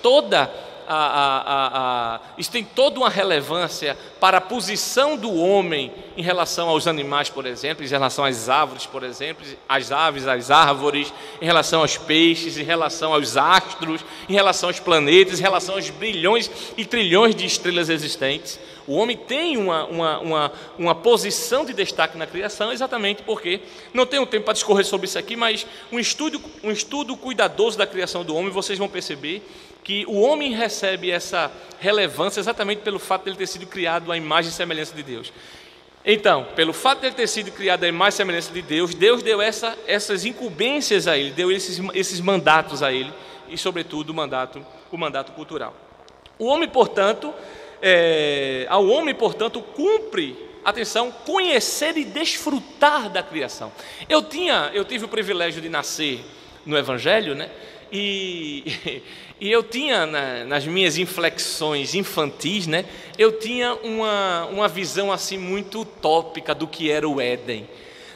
isso tem toda uma relevância para a posição do homem em relação aos animais, por exemplo, em relação às árvores, por exemplo, às aves, às árvores, em relação aos peixes, em relação aos astros, em relação aos planetas, em relação aos bilhões e trilhões de estrelas existentes. O homem tem uma posição de destaque na criação, exatamente porque, não tenho tempo para discorrer sobre isso aqui, mas um estudo cuidadoso da criação do homem, vocês vão perceber que o homem recebe essa relevância exatamente pelo fato de ele ter sido criado à imagem e semelhança de Deus. Então, pelo fato de ele ter sido criado à imagem e semelhança de Deus, Deus deu essas incumbências a ele, deu esses mandatos a ele, e sobretudo o mandato cultural. O homem, portanto, cumpre, atenção, conhecer e desfrutar da criação. Eu tive o privilégio de nascer no Evangelho, né? E eu tinha, nas minhas inflexões infantis, né, eu tinha uma visão assim muito utópica do que era o Éden.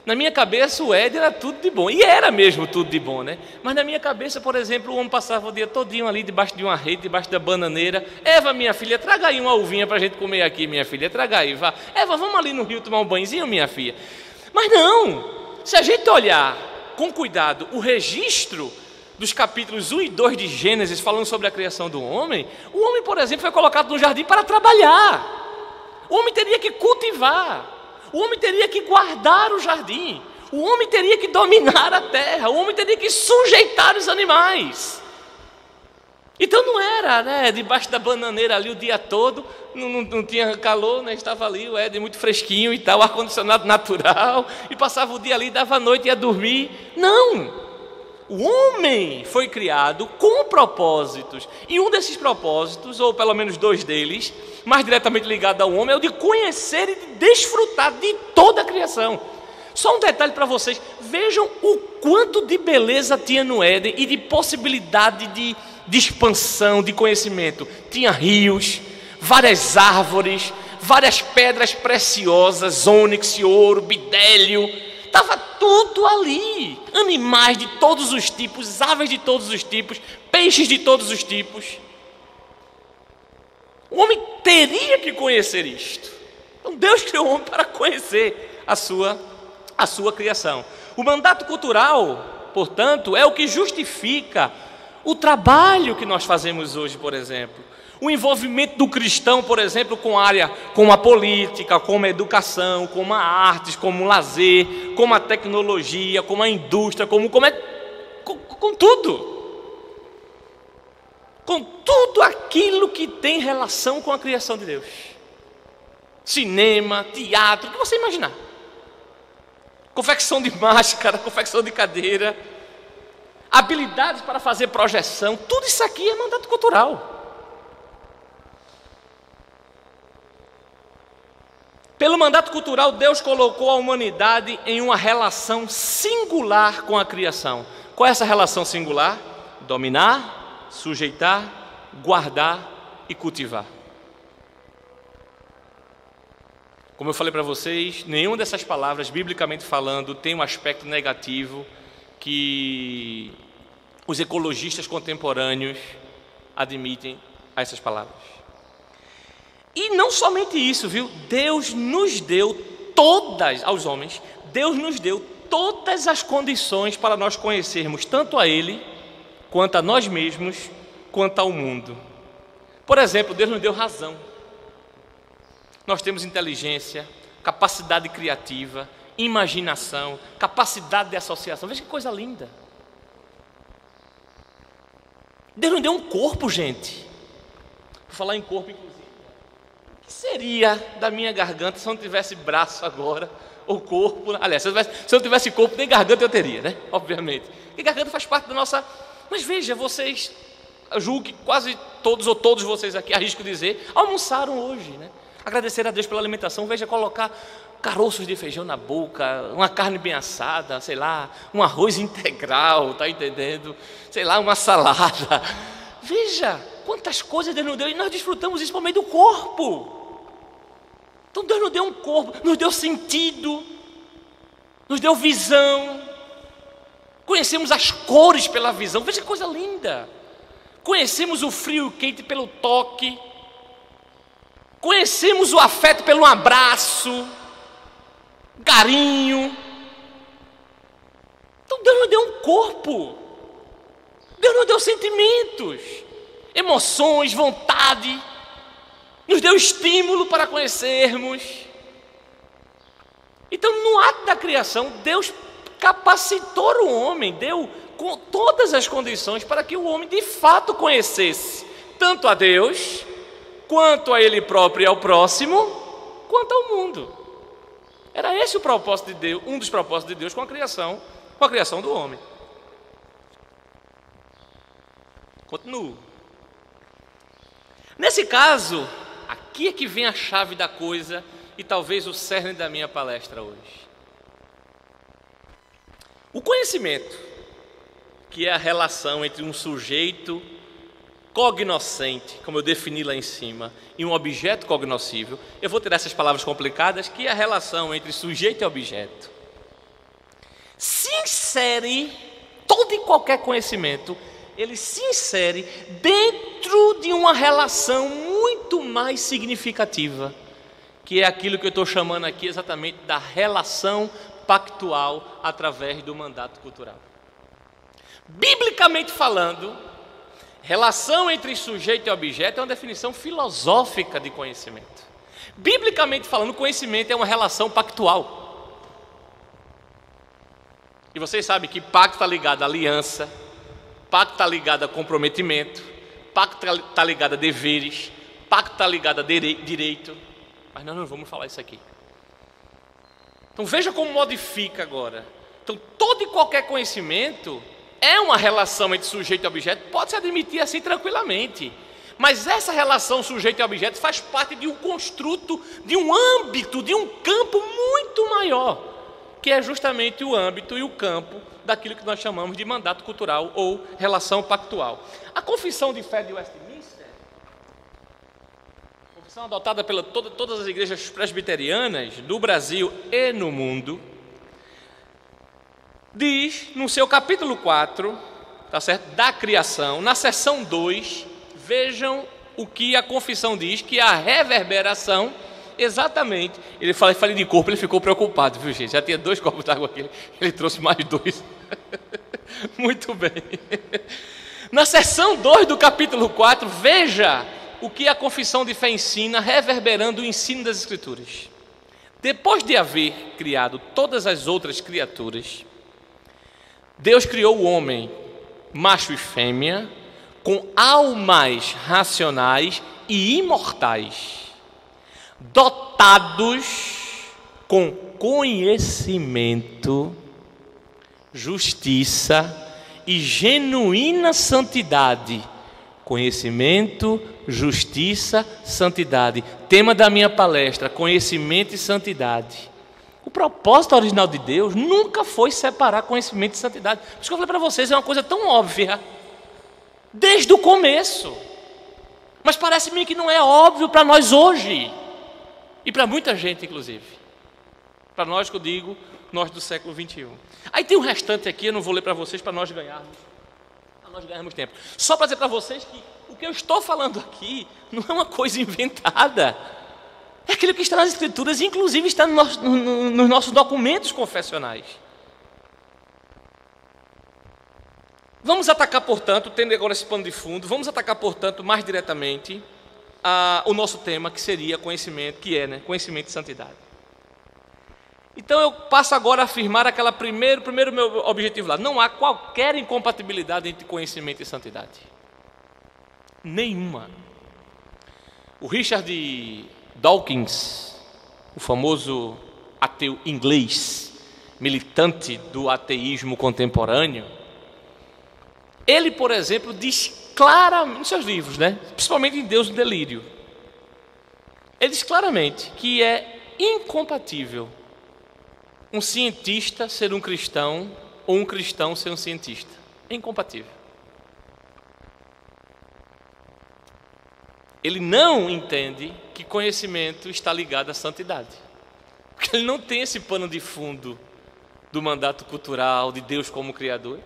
Na minha cabeça o Éden era tudo de bom, e era mesmo tudo de bom, né? Mas na minha cabeça, por exemplo, o homem passava o dia todinho ali debaixo de uma rede, debaixo da bananeira. Eva, minha filha, traga aí uma uvinha para a gente comer aqui, minha filha, traga aí, vá. Eva, vamos ali no rio tomar um banhozinho, minha filha. Mas não, se a gente olhar com cuidado o registro dos capítulos 1 e 2 de Gênesis, falando sobre a criação do homem, o homem, por exemplo, foi colocado no jardim para trabalhar. O homem teria que cultivar, o homem teria que guardar o jardim, o homem teria que dominar a terra, o homem teria que sujeitar os animais. Então não era, né, debaixo da bananeira ali o dia todo, não tinha calor, né, estava ali o Éden muito fresquinho e tal, ar-condicionado natural, e passava o dia ali, dava a noite e ia dormir. Não! O homem foi criado com propósitos, e um desses propósitos, ou pelo menos dois deles, mais diretamente ligado ao homem, é o de conhecer e de desfrutar de toda a criação. Só um detalhe para vocês, vejam o quanto de beleza tinha no Éden e de possibilidade de expansão, de conhecimento. Tinha rios, várias árvores, várias pedras preciosas, ônix, ouro, bidélio, estava tudo ali, animais de todos os tipos, aves de todos os tipos, peixes de todos os tipos. O homem teria que conhecer isto. Então Deus criou o homem para conhecer a sua criação. O mandato cultural, portanto, é o que justifica o trabalho que nós fazemos hoje, por exemplo. O envolvimento do cristão, por exemplo, com área como a política, como a educação, como a artes, como o lazer, como a tecnologia, como a indústria, com tudo. Com tudo aquilo que tem relação com a criação de Deus. Cinema, teatro, o que você imaginar. Confecção de máscara, confecção de cadeira, habilidades para fazer projeção, tudo isso aqui é mandato cultural. Pelo mandato cultural, Deus colocou a humanidade em uma relação singular com a criação. Qual é essa relação singular? Dominar, sujeitar, guardar e cultivar. Como eu falei para vocês, nenhuma dessas palavras, biblicamente falando, tem um aspecto negativo que os ecologistas contemporâneos admitem a essas palavras. E não somente isso, viu? Deus nos deu aos homens, Deus nos deu todas as condições para nós conhecermos tanto a Ele, quanto a nós mesmos, quanto ao mundo. Por exemplo, Deus nos deu razão. Nós temos inteligência, capacidade criativa, imaginação, capacidade de associação. Veja que coisa linda. Deus nos deu um corpo, gente. Vou falar em corpo, inclusive. O que seria da minha garganta se eu não tivesse braço agora, ou corpo? Aliás, se eu não tivesse corpo, nem garganta eu teria, né? Obviamente. E garganta faz parte da nossa... Mas veja, vocês, eu julgo que quase todos ou todos vocês aqui, arrisco dizer, almoçaram hoje, né? Agradecer a Deus pela alimentação. Veja, colocar caroços de feijão na boca, uma carne bem assada, sei lá, um arroz integral, tá entendendo? Sei lá, uma salada. Veja quantas coisas Deus nos deu e nós desfrutamos isso por meio do corpo. Então Deus nos deu um corpo, nos deu sentido, nos deu visão, conhecemos as cores pela visão. Veja que coisa linda. Conhecemos o frio e o quente pelo toque, conhecemos o afeto pelo abraço, carinho. Então Deus nos deu um corpo, Deus nos deu sentimentos, emoções, vontade. nos deu estímulo para conhecermos. Então, no ato da criação, Deus capacitou o homem, deu com todas as condições para que o homem de fato conhecesse tanto a Deus, quanto a ele próprio e ao próximo, quanto ao mundo. Era esse o propósito de Deus, um dos propósitos de Deus com a criação do homem. Continuo. Nesse caso, aqui é que vem a chave da coisa e talvez o cerne da minha palestra hoje. O conhecimento, que é a relação entre um sujeito cognoscente, como eu defini lá em cima, e um objeto cognoscível, eu vou tirar essas palavras complicadas, que é a relação entre sujeito e objeto. Se insere, todo e qualquer conhecimento, ele se insere dentro de uma relação muito mais significativa, que é aquilo que eu estou chamando aqui exatamente da relação pactual através do mandato cultural. Biblicamente falando, relação entre sujeito e objeto é uma definição filosófica de conhecimento. Biblicamente falando, conhecimento é uma relação pactual. E vocês sabem que pacto está ligado à aliança, pacto está ligado a comprometimento, pacto está ligado a deveres, pacto está ligado a direito. Mas nós não vamos falar isso aqui. Então veja como modifica agora. Então todo e qualquer conhecimento é uma relação entre sujeito e objeto, pode se admitir assim tranquilamente. Mas essa relação sujeito e objeto faz parte de um construto, de um âmbito, de um campo muito maior, que é justamente o âmbito e o campo daquilo que nós chamamos de mandato cultural ou relação pactual. A Confissão de Fé de Westminster, confissão adotada por todas as igrejas presbiterianas do Brasil e no mundo, diz no seu capítulo 4, tá certo? Da criação, na seção 2, vejam o que a confissão diz, que a reverberação, exatamente, ele falei de corpo, ele ficou preocupado, viu gente? Já tinha 2 copos d'água aqui, ele trouxe mais 2. Muito bem. Na seção 2 do capítulo 4, veja o que a confissão de fé ensina, reverberando o ensino das Escrituras. Depois de haver criado todas as outras criaturas, Deus criou o homem, macho e fêmea, com almas racionais e imortais, dotados com conhecimento, justiça e genuína santidade. Conhecimento, justiça, santidade. Tema da minha palestra: conhecimento e santidade. O propósito original de Deus nunca foi separar conhecimento e santidade. Por isso que eu falei para vocês, é uma coisa tão óbvia, desde o começo. Mas parece-me que não é óbvio para nós hoje, e para muita gente inclusive. Para nós que eu digo, nós do século 21. Aí tem um restante aqui, eu não vou ler para vocês, para nós ganharmos tempo. Só para dizer para vocês que o que eu estou falando aqui não é uma coisa inventada. É aquilo que está nas Escrituras, inclusive está nos nossos documentos confessionais. Vamos atacar, portanto, tendo agora esse pano de fundo, vamos atacar, portanto, mais diretamente o nosso tema, que seria conhecimento, conhecimento e santidade. Então eu passo agora a afirmar primeiro meu objetivo lá. Não há qualquer incompatibilidade entre conhecimento e santidade. Nenhuma. O Richard Dawkins, o famoso ateu inglês, militante do ateísmo contemporâneo, ele, por exemplo, diz claramente, nos seus livros, principalmente em Deus no Delírio, ele diz claramente que é incompatível um cientista ser um cristão ou um cristão ser um cientista. É incompatível. Ele não entende que conhecimento está ligado à santidade, porque ele não tem esse pano de fundo do mandato cultural, de Deus como Criador.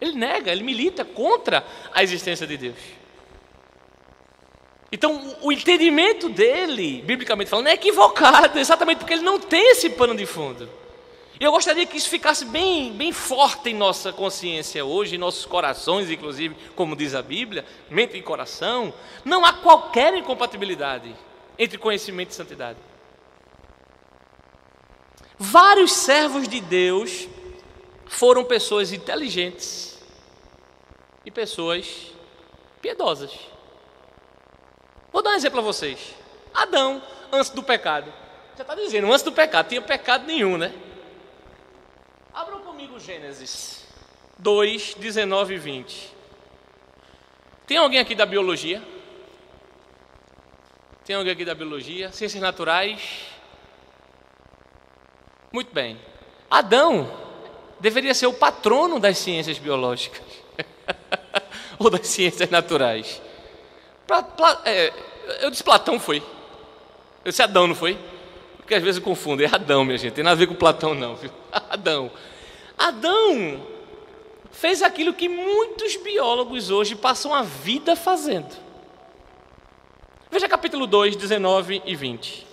Ele nega, ele milita contra a existência de Deus. Então, o entendimento dele, biblicamente falando, é equivocado, exatamente porque ele não tem esse pano de fundo. E eu gostaria que isso ficasse bem forte em nossa consciência hoje, em nossos corações, inclusive, como diz a Bíblia, mente e coração. Não há qualquer incompatibilidade entre conhecimento e santidade. Vários servos de Deus foram pessoas inteligentes e pessoas piedosas. Vou dar um exemplo a vocês. Adão, antes do pecado. Já está dizendo, antes do pecado, tinha pecado nenhum, né? Abram comigo Gênesis 2, 19 e 20. Tem alguém aqui da biologia? Tem alguém aqui da biologia? Ciências naturais? Muito bem. Adão deveria ser o patrono das ciências biológicas. Ou das ciências naturais. Eu disse Platão, foi. Eu disse Adão, não foi? Porque às vezes eu confundo. É Adão, minha gente. Tem nada a ver com Platão, não. Viu? Adão. Adão fez aquilo que muitos biólogos hoje passam a vida fazendo. Veja capítulo 2, 19 e 20.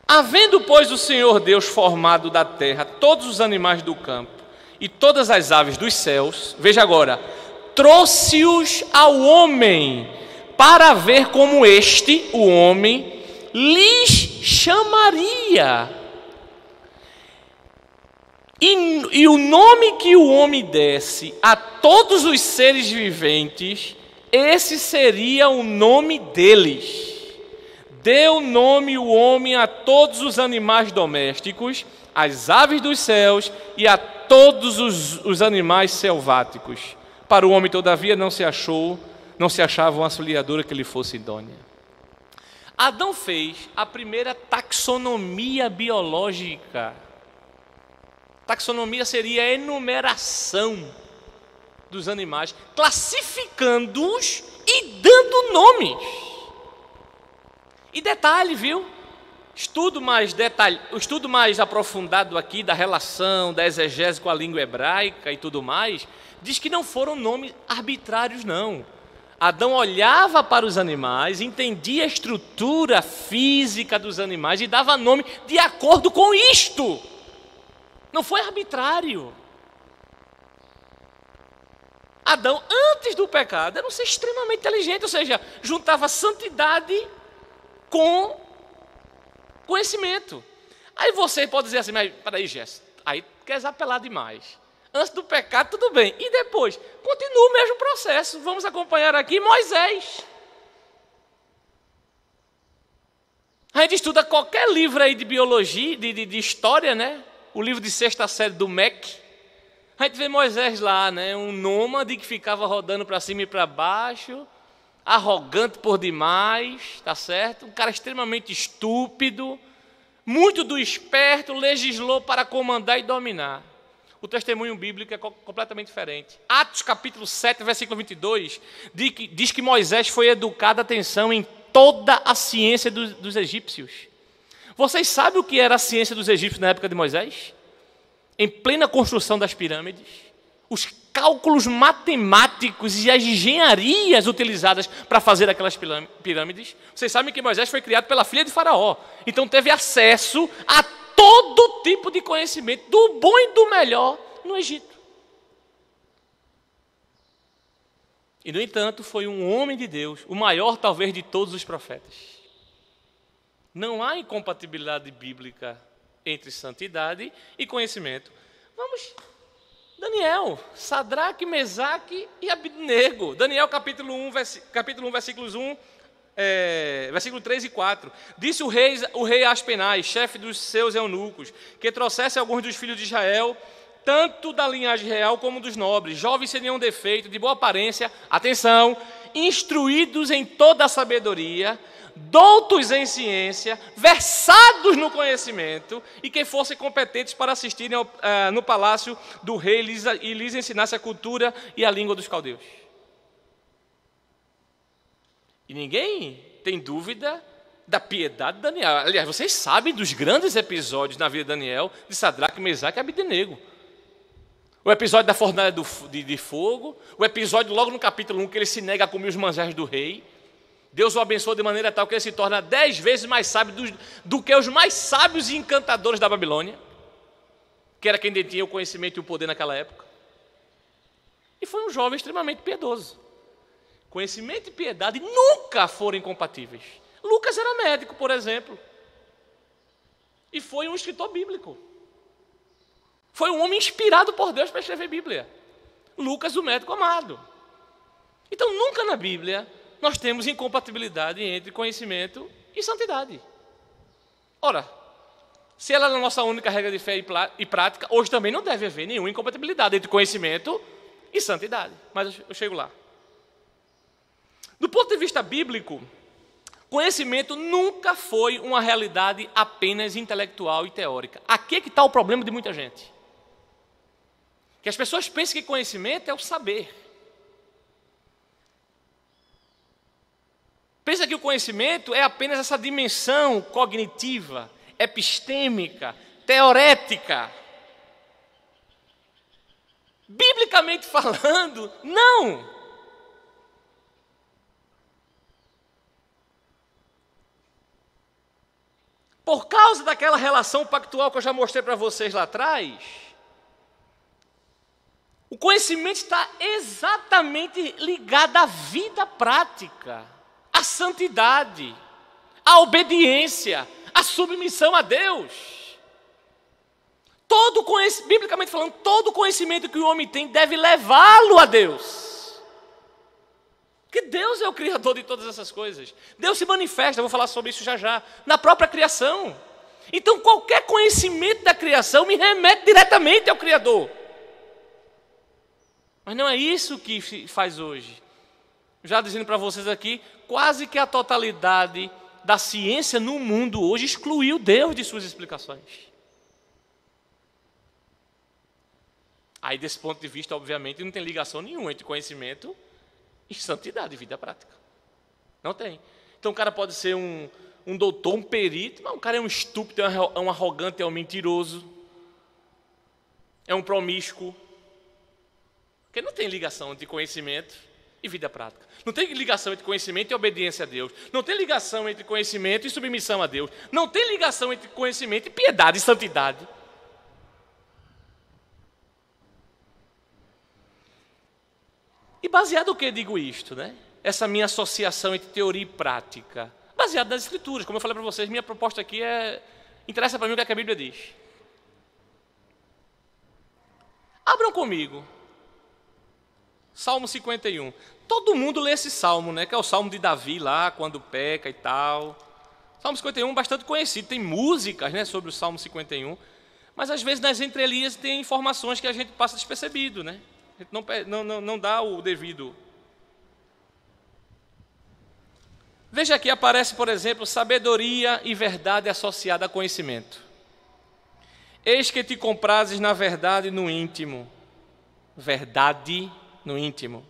Havendo, pois, o Senhor Deus formado da terra todos os animais do campo e todas as aves dos céus, veja agora, trouxe-os ao homem para ver como este, o homem, lhes chamaria. E o nome que o homem desse a todos os seres viventes, esse seria o nome deles. Deu nome o homem a todos os animais domésticos, às aves dos céus e a todos os animais selváticos. Para o homem, todavia, não se achava uma auxiliadora que lhe fosse idônea. Adão fez a primeira taxonomia biológica. Taxonomia seria a enumeração dos animais, classificando-os e dando nomes. E detalhe, viu? O estudo mais aprofundado aqui da relação, da exegese com a língua hebraica e tudo mais, diz que não foram nomes arbitrários, não. Adão olhava para os animais, entendia a estrutura física dos animais e dava nome de acordo com isto. Não foi arbitrário. Adão, antes do pecado, era um ser extremamente inteligente, ou seja, juntava santidade com conhecimento. Aí você pode dizer assim, mas peraí, Jéssica, aí quer apelar demais. Antes do pecado, tudo bem. E depois? Continua o mesmo processo. Vamos acompanhar aqui Moisés. A gente estuda qualquer livro aí de biologia, de história, né? O livro de 6ª série do MEC. A gente vê Moisés lá, né? Um nômade que ficava rodando para cima e para baixo, arrogante por demais, tá certo? Um cara extremamente estúpido, muito do esperto, legislou para comandar e dominar. O testemunho bíblico é completamente diferente. Atos capítulo 7, versículo 22, diz que Moisés foi educado, atenção, em toda a ciência dos egípcios. Vocês sabem o que era a ciência dos egípcios na época de Moisés? Em plena construção das pirâmides, os cálculos matemáticos e as engenharias utilizadas para fazer aquelas pirâmides. Vocês sabem que Moisés foi criado pela filha de Faraó, então teve acesso a todo tipo de conhecimento, do bom e do melhor, no Egito. E, no entanto, foi um homem de Deus, o maior talvez de todos os profetas. Não há incompatibilidade bíblica entre santidade e conhecimento. Vamos, Daniel, Sadraque, Mesaque e Abednego. Daniel capítulo 1, versículos 1, versículo 3 e 4. Disse o rei Aspenaz, chefe dos seus eunucos, que trouxesse alguns dos filhos de Israel, tanto da linhagem real como dos nobres, jovens sem nenhum defeito, de boa aparência, atenção, instruídos em toda a sabedoria, doutos em ciência, versados no conhecimento, e que fossem competentes para assistirem no palácio do rei e lhes ensinasse a cultura e a língua dos caldeus. E ninguém tem dúvida da piedade de Daniel. Aliás, vocês sabem dos grandes episódios na vida de Daniel, de Sadraque, Mesaque e Abednego. O episódio da fornalha de fogo, o episódio logo no capítulo 1, que ele se nega a comer os manjares do rei. Deus o abençoa de maneira tal que ele se torna 10 vezes mais sábio do que os mais sábios e encantadores da Babilônia, que era quem detinha o conhecimento e o poder naquela época. E foi um jovem extremamente piedoso. Conhecimento e piedade nunca foram incompatíveis. Lucas era médico, por exemplo, e foi um escritor bíblico. Foi um homem inspirado por Deus para escrever Bíblia. Lucas, o médico amado. Então, nunca na Bíblia nós temos incompatibilidade entre conhecimento e santidade. Ora, se ela é a nossa única regra de fé e prática, hoje também não deve haver nenhuma incompatibilidade entre conhecimento e santidade. Mas eu chego lá. Do ponto de vista bíblico, conhecimento nunca foi uma realidade apenas intelectual e teórica. Aqui é que está o problema de muita gente. Que as pessoas pensam que conhecimento é o saber. Pensa que o conhecimento é apenas essa dimensão cognitiva, epistêmica, teorética. Biblicamente falando, não. Por causa daquela relação pactual que eu já mostrei para vocês lá atrás, o conhecimento está exatamente ligado à vida prática, à santidade, à obediência, à submissão a Deus. Biblicamente falando, todo conhecimento que o homem tem deve levá-lo a Deus. Porque Deus é o Criador de todas essas coisas. Deus se manifesta, eu vou falar sobre isso já, na própria criação. Então qualquer conhecimento da criação me remete diretamente ao Criador. Mas não é isso que se faz hoje. Já dizendo para vocês aqui, quase que a totalidade da ciência no mundo hoje excluiu Deus de suas explicações. Aí desse ponto de vista, obviamente, não tem ligação nenhuma entre conhecimento e santidade, vida prática. Não tem. Então o cara pode ser um doutor, um perito, mas o cara é um estúpido, é um arrogante, é um mentiroso, é um promíscuo. Porque não tem ligação entre conhecimento e vida prática. Não tem ligação entre conhecimento e obediência a Deus. Não tem ligação entre conhecimento e submissão a Deus. Não tem ligação entre conhecimento e piedade e santidade. E baseado no que eu digo isto, né? Essa minha associação entre teoria e prática, baseado nas Escrituras. Como eu falei para vocês, minha proposta aqui interessa para mim o que a Bíblia diz. Abram comigo Salmo 51. Todo mundo lê esse salmo, né? Que é o salmo de Davi lá, quando peca e tal. Salmo 51 bastante conhecido, tem músicas, né, sobre o Salmo 51, mas às vezes nas entrelinhas tem informações que a gente passa despercebido, né? A gente não dá o devido. Veja aqui, aparece, por exemplo, sabedoria e verdade associada a conhecimento. Eis que te comprases na verdade no íntimo. Verdade no íntimo.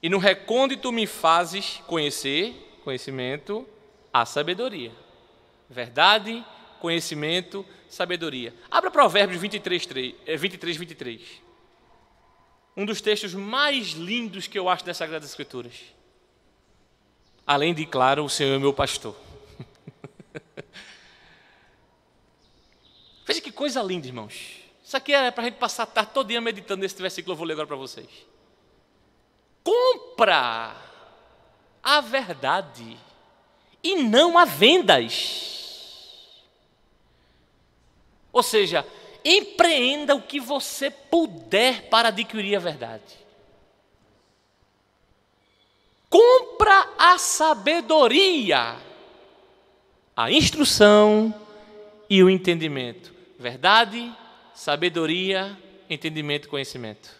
E no recôndito me fazes conhecimento, a sabedoria. Verdade, conhecimento, sabedoria. Abra Provérbios 23. Um dos textos mais lindos que eu acho das Sagradas Escrituras. Além de, claro, o Senhor é meu pastor. Veja que coisa linda, irmãos. Isso aqui é para a gente passar a tarde todo dia meditando nesse versículo, eu vou ler agora para vocês. Compra a verdade e não a vendas. Ou seja, empreenda o que você puder para adquirir a verdade. Compra a sabedoria, a instrução e o entendimento. Verdade, sabedoria, entendimento e conhecimento.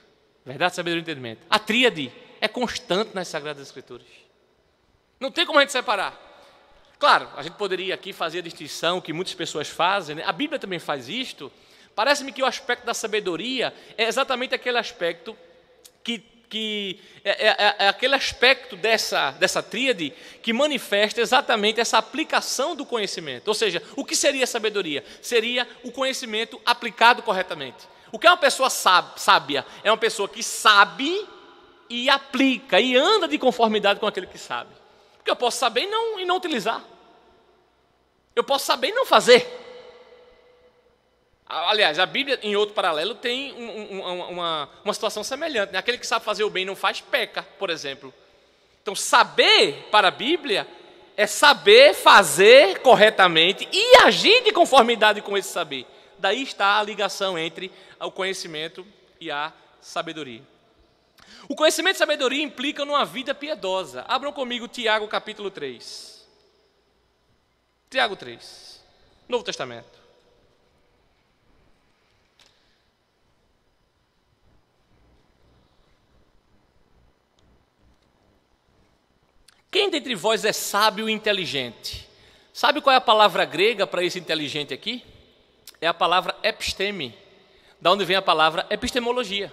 Verdade, sabedoria e entendimento. A tríade é constante nas Sagradas Escrituras. Não tem como a gente separar. Claro, a gente poderia aqui fazer a distinção que muitas pessoas fazem, né? A Bíblia também faz isto. Parece-me que o aspecto da sabedoria é exatamente aquele aspecto que é aquele aspecto dessa tríade que manifesta exatamente essa aplicação do conhecimento. Ou seja, o que seria sabedoria? Seria o conhecimento aplicado corretamente. O que é uma pessoa sábia? É uma pessoa que sabe e aplica, e anda de conformidade com aquilo que sabe. Porque eu posso saber e não utilizar. Eu posso saber e não fazer. Aliás, a Bíblia, em outro paralelo, tem uma situação semelhante, né? Aquele que sabe fazer o bem e não faz, peca, por exemplo. Então, saber para a Bíblia é saber fazer corretamente e agir de conformidade com esse saber. Daí está a ligação entre o conhecimento e a sabedoria. O conhecimento e sabedoria implicam numa vida piedosa. Abram comigo Tiago capítulo 3. Tiago 3, Novo Testamento. Quem dentre vós é sábio e inteligente? Sabe qual é a palavra grega para esse inteligente aqui? É a palavra episteme, da onde vem a palavra epistemologia.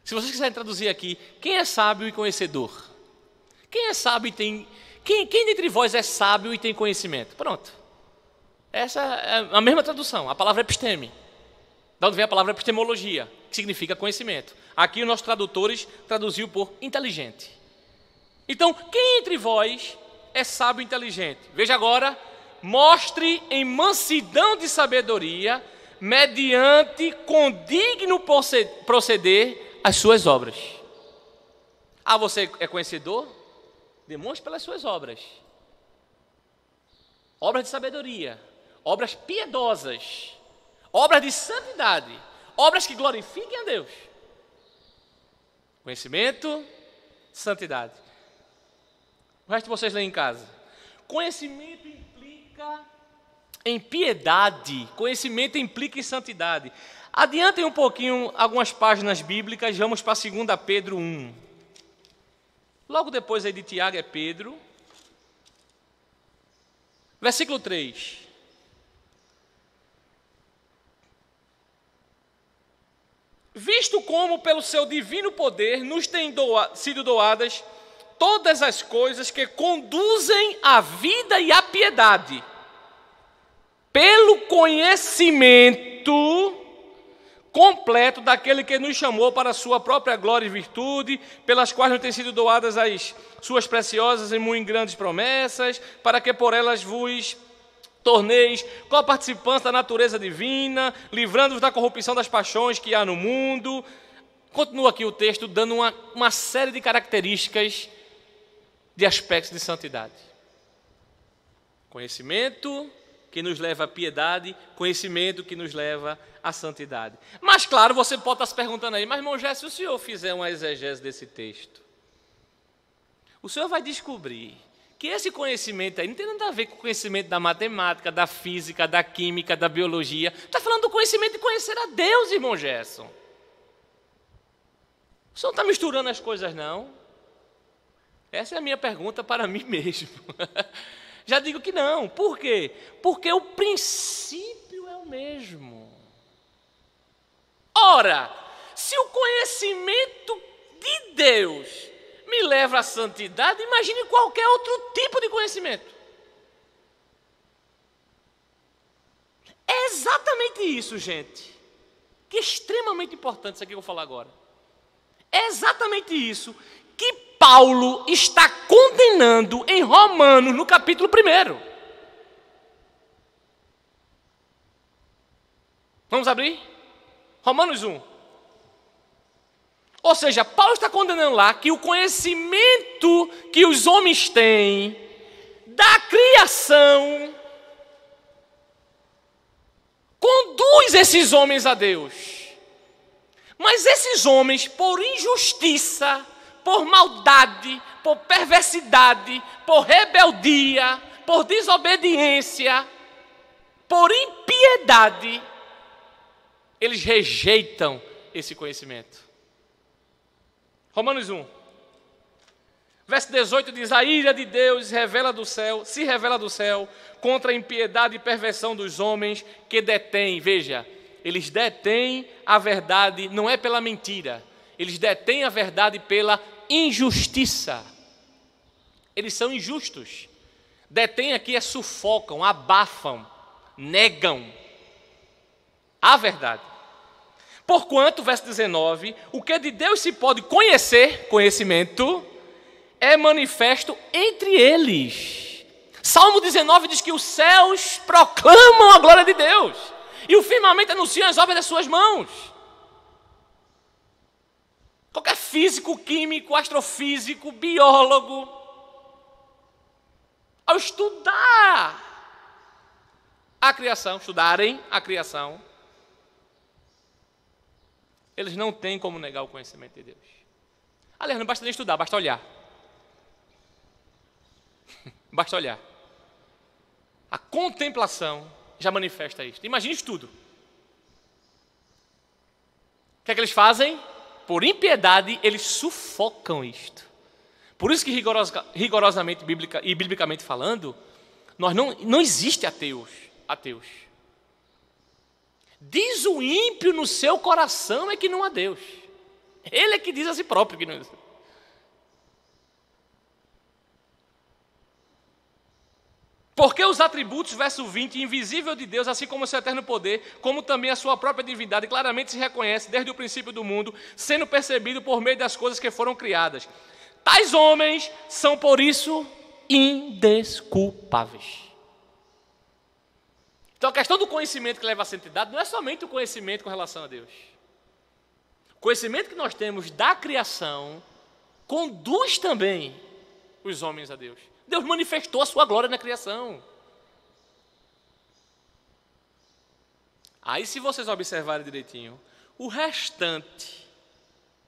Se vocês quiserem traduzir aqui, quem é sábio e conhecedor? Quem é sábio e tem... Quem dentre vós é sábio e tem conhecimento? Pronto. Essa é a mesma tradução, a palavra episteme. Da onde vem a palavra epistemologia, que significa conhecimento. Aqui os nossos tradutores traduziu por inteligente. Então, quem entre vós é sábio e inteligente? Veja agora, mostre em mansidão de sabedoria, mediante condigno proceder, as suas obras. Ah, você é conhecedor? Demonstre pelas suas obras. Obras de sabedoria, obras piedosas, obras de santidade, obras que glorifiquem a Deus. Conhecimento, santidade. O resto vocês leem em casa. Conhecimento implica em piedade, conhecimento implica em santidade. Adiantem um pouquinho algumas páginas bíblicas, vamos para 2 Pedro 1. Logo depois aí de Tiago é Pedro. Versículo 3. Visto como pelo seu divino poder nos têm sido doadas todas as coisas que conduzem à vida e à piedade, pelo conhecimento completo daquele que nos chamou para a sua própria glória e virtude, pelas quais nos têm sido doadas as suas preciosas e muito grandes promessas, para que por elas vos torneis co-participantes da natureza divina, livrando-vos da corrupção das paixões que há no mundo. Continua aqui o texto, dando uma série de características de aspectos de santidade. Conhecimento que nos leva à piedade, conhecimento que nos leva à santidade. Mas claro, você pode estar se perguntando aí, mas irmão Jé, se o senhor fizer uma exegese desse texto, o senhor vai descobrir que esse conhecimento aí não tem nada a ver com o conhecimento da matemática, da física, da química, da biologia. Está falando do conhecimento de conhecer a Deus, irmão Gerson. O senhor não está misturando as coisas, não? Essa é a minha pergunta para mim mesmo. Já digo que não. Por quê? Porque o princípio é o mesmo. Ora, se o conhecimento de Deus me leva à santidade, imagine qualquer outro tipo de conhecimento. É exatamente isso, gente. Que é extremamente importante isso aqui que eu vou falar agora. É exatamente isso que Paulo está condenando em Romanos, no capítulo 1. Vamos abrir? Romanos 1. Ou seja, Paulo está condenando lá que o conhecimento que os homens têm da criação conduz esses homens a Deus. Mas esses homens, por injustiça, por maldade, por perversidade, por rebeldia, por desobediência, por impiedade, eles rejeitam esse conhecimento. Romanos 1, verso 18 diz: a ira de Deus se revela do céu contra a impiedade e perversão dos homens que detêm. Veja, eles detêm a verdade, não é pela mentira, eles detêm a verdade pela injustiça. Eles são injustos. Detêm aqui é sufocam, abafam, negam a verdade. Porquanto, verso 19, o que de Deus se pode conhecer, conhecimento, é manifesto entre eles. Salmo 19 diz que os céus proclamam a glória de Deus e o firmamento anuncia as obras das suas mãos. Qualquer físico, químico, astrofísico, biólogo, ao estudar a criação, estudarem a criação, eles não têm como negar o conhecimento de Deus. Aliás, não basta nem estudar, basta olhar. Basta olhar. A contemplação já manifesta isto. Imagine isso tudo. O que é que eles fazem? Por impiedade, eles sufocam isto. Por isso que rigorosamente e biblicamente falando, não existe ateus. Diz o ímpio no seu coração é que não há Deus. Ele é que diz a si próprio que não existe. Porque os atributos, verso 20, invisível de Deus, assim como o seu eterno poder, como também a sua própria divindade, claramente se reconhece desde o princípio do mundo, sendo percebido por meio das coisas que foram criadas. Tais homens são, por isso, indesculpáveis. Então a questão do conhecimento que leva à santidade não é somente o conhecimento com relação a Deus. O conhecimento que nós temos da criação conduz também os homens a Deus. Deus manifestou a sua glória na criação. Aí, se vocês observarem direitinho, o restante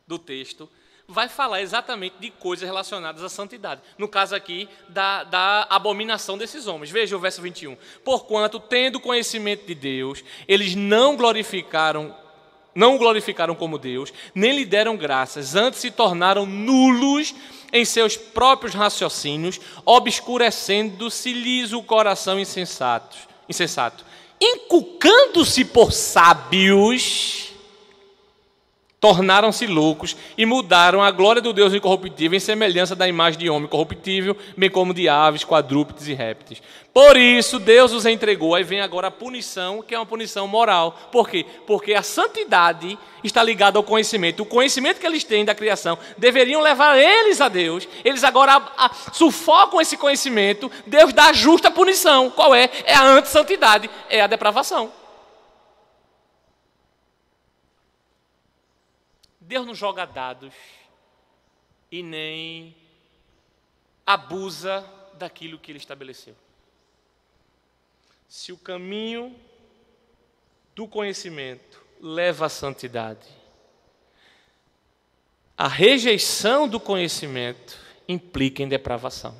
do texto vai falar exatamente de coisas relacionadas à santidade. No caso aqui, da abominação desses homens. Veja o verso 21. Porquanto, tendo conhecimento de Deus, eles não o glorificaram como Deus, nem lhe deram graças, antes se tornaram nulos em seus próprios raciocínios, obscurecendo-se-lhes o coração insensato, inculcando-se por sábios, tornaram-se loucos e mudaram a glória do Deus incorruptível em semelhança da imagem de homem corruptível, bem como de aves, quadrúpedes e répteis. Por isso, Deus os entregou. Aí vem agora a punição, que é uma punição moral. Por quê? Porque a santidade está ligada ao conhecimento. O conhecimento que eles têm da criação deveriam levar eles a Deus. Eles agora sufocam esse conhecimento. Deus dá a justa punição. Qual é? É a antissantidade, é a depravação. Deus não joga dados e nem abusa daquilo que Ele estabeleceu. Se o caminho do conhecimento leva à santidade, a rejeição do conhecimento implica em depravação.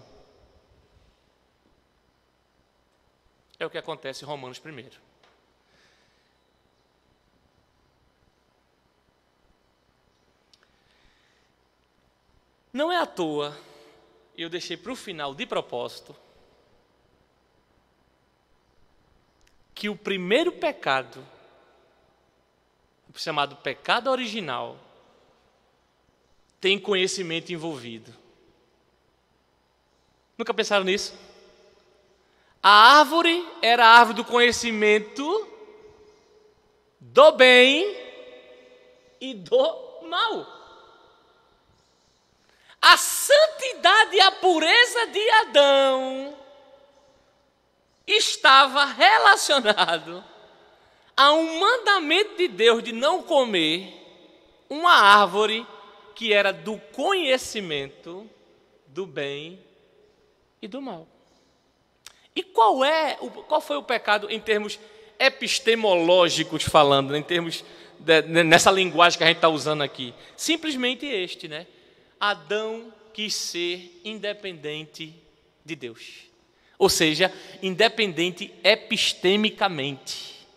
É o que acontece em Romanos 1. Não é à toa, eu deixei para o final de propósito, que o primeiro pecado, chamado pecado original, tem conhecimento envolvido. Nunca pensaram nisso? A árvore era a árvore do conhecimento do bem e do mal. A santidade e a pureza de Adão estava relacionado a um mandamento de Deus de não comer uma árvore que era do conhecimento do bem e do mal. E qual foi o pecado em termos epistemológicos falando, em termos nessa linguagem que a gente está usando aqui? Simplesmente este, né? Adão quis ser independente de Deus. Ou seja, independente epistemicamente.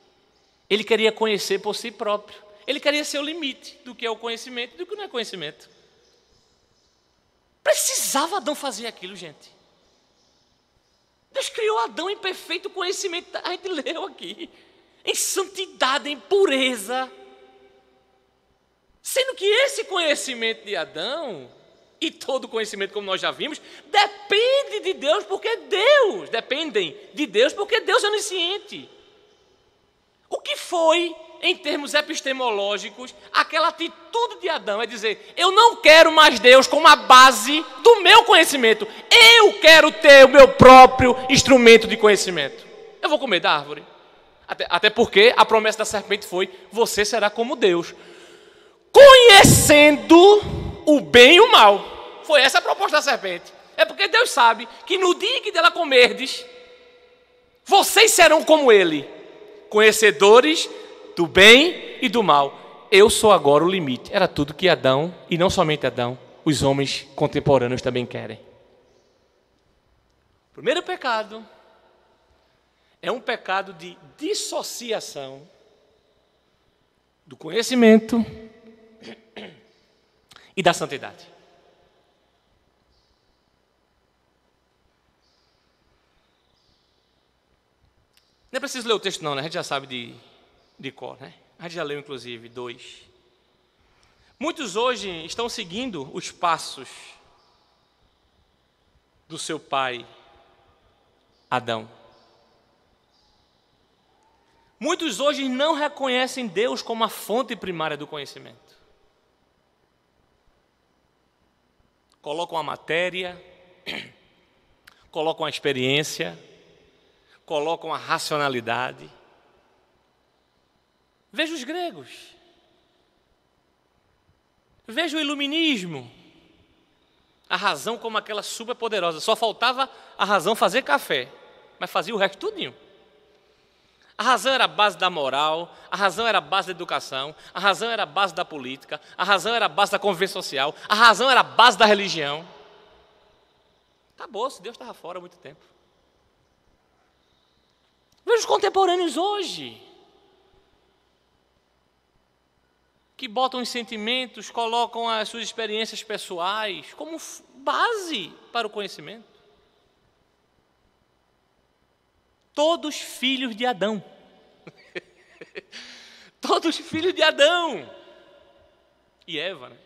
Ele queria conhecer por si próprio. Ele queria ser o limite do que é o conhecimento e do que não é conhecimento. Precisava Adão fazer aquilo, gente. Deus criou Adão em perfeito conhecimento. A gente leu aqui. Em santidade, em pureza. Sendo que esse conhecimento de Adão, e todo conhecimento, como nós já vimos, dependem de Deus porque Deus é onisciente. O que foi, em termos epistemológicos, aquela atitude de Adão? É dizer, eu não quero mais Deus como a base do meu conhecimento. Eu quero ter o meu próprio instrumento de conhecimento. Eu vou comer da árvore. Até porque a promessa da serpente foi, você será como Deus, conhecendo o bem e o mal. Foi essa a proposta da serpente. É porque Deus sabe que no dia que dela comerdes, vocês serão como Ele, conhecedores do bem e do mal. Eu sou agora o limite. Era tudo que Adão, e não somente Adão, os homens contemporâneos também querem. O primeiro pecado é um pecado de dissociação do conhecimento e da santidade. Não é preciso ler o texto não, né? A gente já sabe de cor, né? A gente já leu inclusive 2. Muitos hoje estão seguindo os passos do seu pai Adão. Muitos hoje não reconhecem Deus como a fonte primária do conhecimento. Colocam a matéria, colocam a experiência, colocam a racionalidade. Veja os gregos. Veja o iluminismo. A razão como aquela superpoderosa. Só faltava a razão fazer café, mas fazia o resto tudinho. A razão era a base da moral, a razão era a base da educação, a razão era a base da política, a razão era a base da convivência social, a razão era a base da religião. Acabou-se, Deus estava fora há muito tempo. Veja os contemporâneos hoje, que botam os sentimentos, colocam as suas experiências pessoais como base para o conhecimento. Todos filhos de Adão. Todos filhos de Adão. E Eva, né?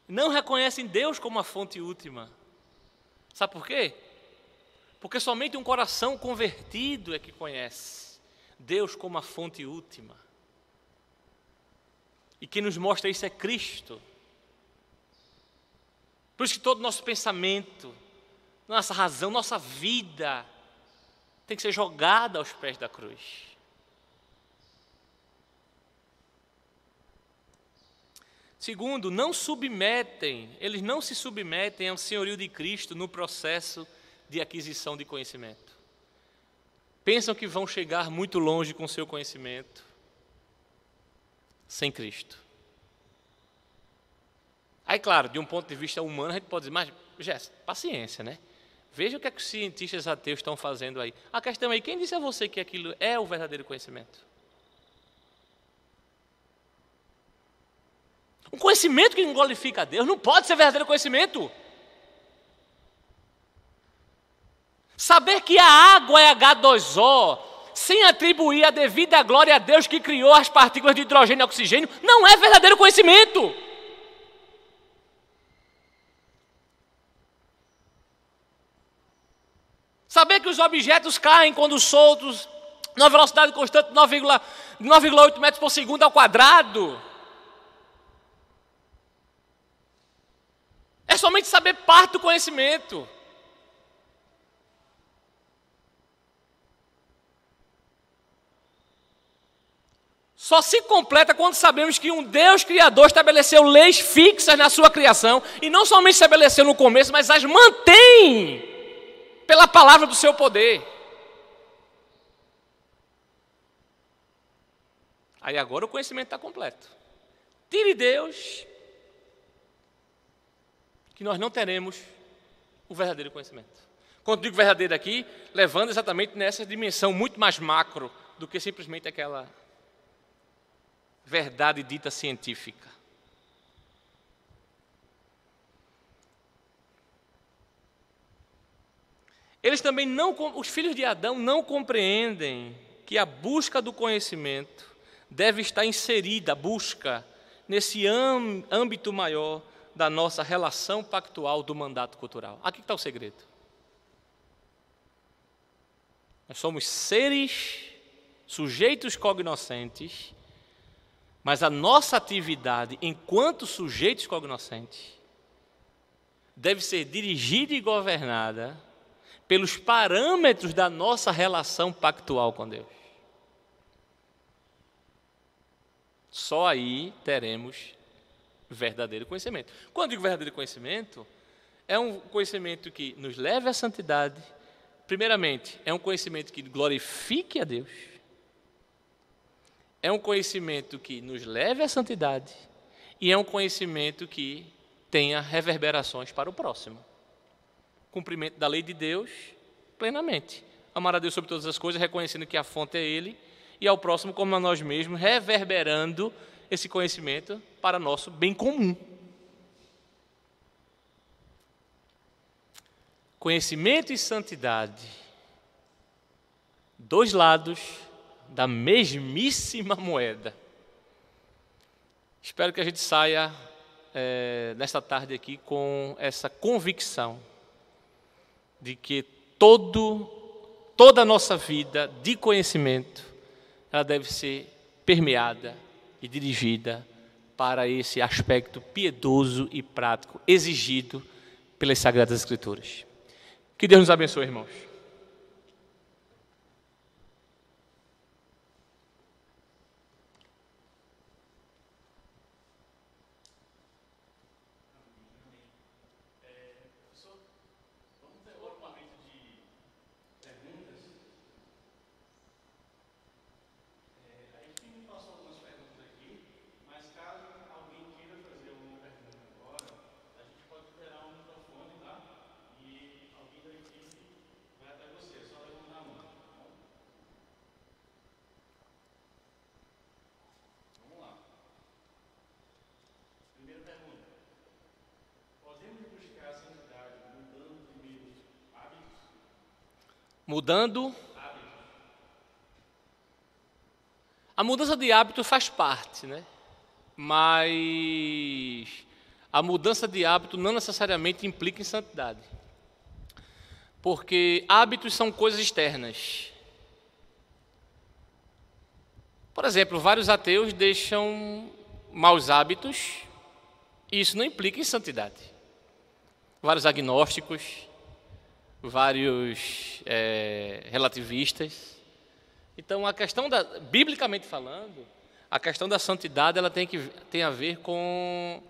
Não reconhecem Deus como a fonte última. Sabe por quê? Porque somente um coração convertido é que conhece Deus como a fonte última. E quem nos mostra isso é Cristo. Por isso que todo nosso pensamento, nossa razão, nossa vida tem que ser jogada aos pés da cruz. Segundo, eles não se submetem ao senhorio de Cristo no processo de aquisição de conhecimento. Pensam que vão chegar muito longe com o seu conhecimento sem Cristo. Aí, claro, de um ponto de vista humano, a gente pode dizer, mas, Jéssica, paciência, né? Veja o que é que os cientistas ateus estão fazendo aí. A questão é, quem disse a você que aquilo é o verdadeiro conhecimento? Um conhecimento que não glorifica a Deus não pode ser verdadeiro conhecimento. Saber que a água é H2O, sem atribuir a devida glória a Deus que criou as partículas de hidrogênio e oxigênio, não é verdadeiro conhecimento. Saber que os objetos caem quando soltos, numa velocidade constante de 9,8 metros por segundo ao quadrado. É somente saber parte do conhecimento. Só se completa quando sabemos que um Deus Criador estabeleceu leis fixas na sua criação, e não somente estabeleceu no começo, mas as mantém pela palavra do seu poder. Aí agora o conhecimento está completo. Tire Deus, que nós não teremos o verdadeiro conhecimento. Quando digo verdadeiro aqui, levando exatamente nessa dimensão muito mais macro do que simplesmente aquela verdade dita científica. Eles também os filhos de Adão não compreendem que a busca do conhecimento deve estar inserida, nesse âmbito maior da nossa relação pactual do mandato cultural. Aqui está o segredo. Nós somos seres sujeitos cognoscentes, mas a nossa atividade enquanto sujeitos cognoscentes deve ser dirigida e governada pelos parâmetros da nossa relação pactual com Deus. Só aí teremos verdadeiro conhecimento. Quando digo verdadeiro conhecimento, é um conhecimento que nos leve à santidade. Primeiramente, é um conhecimento que glorifique a Deus. É um conhecimento que nos leve à santidade. E é um conhecimento que tenha reverberações para o próximo. Cumprimento da lei de Deus plenamente. Amar a Deus sobre todas as coisas, reconhecendo que a fonte é Ele, e ao próximo como a nós mesmos, reverberando esse conhecimento para nosso bem comum. Conhecimento e santidade, dois lados da mesmíssima moeda. Espero que a gente saia nesta tarde aqui com essa convicção de que toda a nossa vida de conhecimento, ela deve ser permeada e dirigida para esse aspecto piedoso e prático exigido pelas Sagradas Escrituras. Que Deus nos abençoe, irmãos. Mudando. A mudança de hábito faz parte, né? Mas a mudança de hábito não necessariamente implica em santidade. Porque hábitos são coisas externas. Por exemplo, vários ateus deixam maus hábitos e isso não implica em santidade. Vários agnósticos, vários relativistas. Então, biblicamente falando, a questão da santidade ela tem a ver com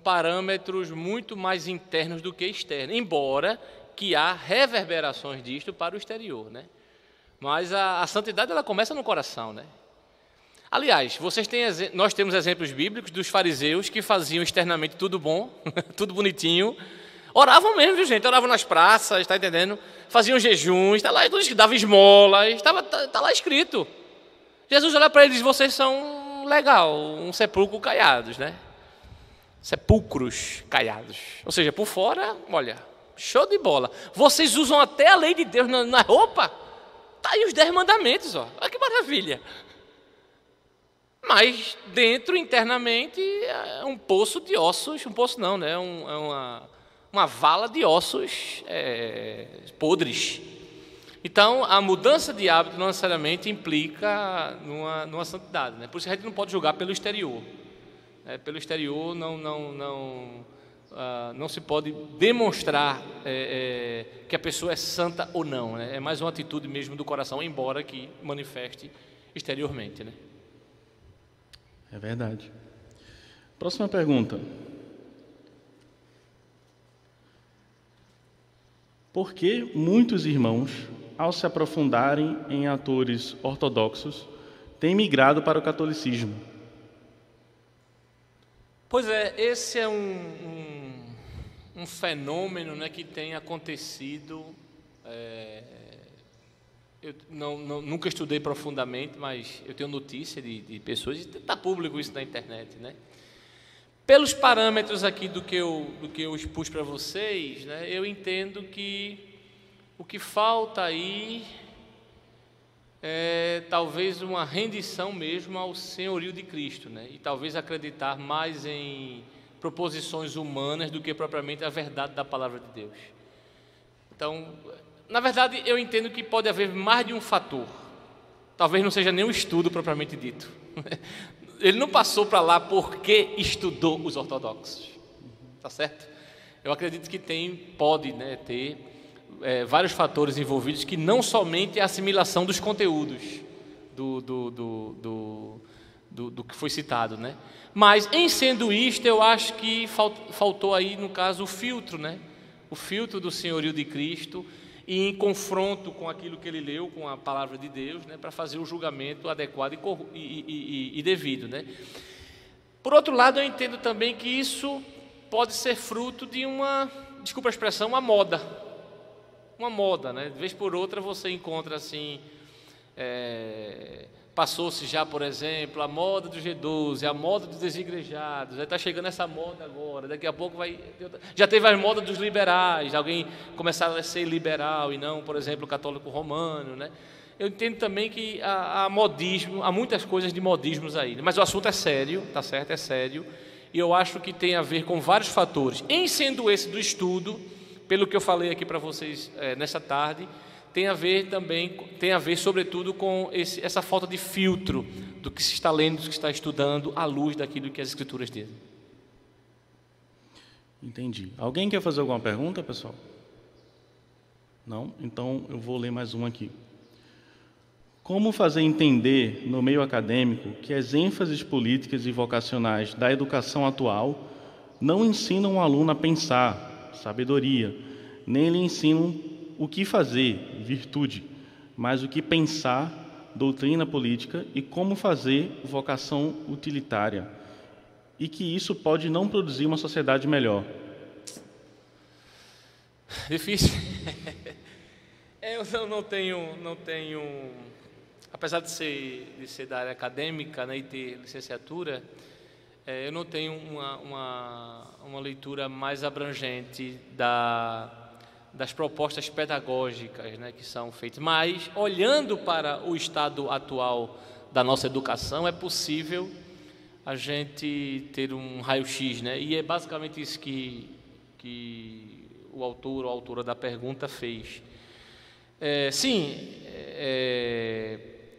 parâmetros muito mais internos do que externos, embora que há reverberações disto para o exterior, né? Mas a santidade ela começa no coração, né? Aliás, nós temos exemplos bíblicos dos fariseus que faziam externamente tudo bom, tudo bonitinho. Oravam mesmo, viu, gente? Oravam nas praças, está entendendo? Faziam jejuns, está lá, davam esmolas, está lá escrito. Jesus olha para eles e diz, vocês são legal, um sepulcro caiados, né? Sepulcros caiados. Ou seja, por fora, olha, show de bola. Vocês usam até a lei de Deus na roupa. Está aí os 10 mandamentos, ó. Olha que maravilha. Mas dentro, internamente, é um poço de ossos, um poço não, né? Uma vala de ossos podres. Então, a mudança de hábito não necessariamente implica numa santidade, né? Por isso a gente não pode julgar pelo exterior. Pelo exterior não se pode demonstrar que a pessoa é santa ou não, né? É mais uma atitude mesmo do coração, embora que manifeste exteriormente, né? É verdade. Próxima pergunta. Por que muitos irmãos, ao se aprofundarem em autores ortodoxos, têm migrado para o catolicismo? Pois é, esse é um fenômeno, né, que tem acontecido. Eu nunca estudei profundamente, mas eu tenho notícia de pessoas, e está público isso na internet, né? Pelos parâmetros aqui do que eu expus para vocês, né, eu entendo que o que falta aí é talvez uma rendição mesmo ao senhorio de Cristo, né? E talvez acreditar mais em proposições humanas do que propriamente a verdade da palavra de Deus. Então, na verdade, eu entendo que pode haver mais de um fator. talvez não seja nem um estudo propriamente dito. Ele não passou para lá porque estudou os ortodoxos, tá certo? Eu acredito que pode ter vários fatores envolvidos, que não somente a assimilação dos conteúdos do que foi citado, né? Mas, em sendo isto, eu acho que faltou aí, no caso, o filtro, né? O filtro do senhorio de Cristo, e em confronto com aquilo que ele leu, com a palavra de Deus, né? Para fazer o julgamento adequado e devido, né? Por outro lado, eu entendo também que isso pode ser fruto de desculpa a expressão, uma moda, né? De vez por outra você encontra assim, passou-se já, por exemplo, a moda do G12, a moda dos desigrejados, está chegando essa moda agora, daqui a pouco já teve as modas dos liberais, alguém começar a ser liberal e não, por exemplo, o católico romano, né? Eu entendo também que há modismo, há muitas coisas de modismos aí, mas o assunto é sério, tá certo? É sério, e eu acho que tem a ver com vários fatores. Em sendo esse do estudo, pelo que eu falei aqui para vocês nessa tarde, tem a ver sobretudo com essa falta de filtro do que se está lendo, do que se está estudando, à luz daquilo que as Escrituras dizem. Entendi. Alguém quer fazer alguma pergunta, pessoal? Não? Então eu vou ler mais uma aqui. Como fazer entender no meio acadêmico que as ênfases políticas e vocacionais da educação atual não ensinam o aluno a pensar, sabedoria, nem lhe ensinam o que fazer, virtude, mas o que pensar, doutrina política, e como fazer, vocação utilitária, e que isso pode não produzir uma sociedade melhor? Difícil. Eu não tenho, apesar de ser da área acadêmica, né, e ter licenciatura, eu não tenho uma leitura mais abrangente das propostas pedagógicas, né, que são feitas. Mas, olhando para o estado atual da nossa educação, é possível a gente ter um raio-x, né? E é basicamente isso que o autor ou a autora da pergunta fez.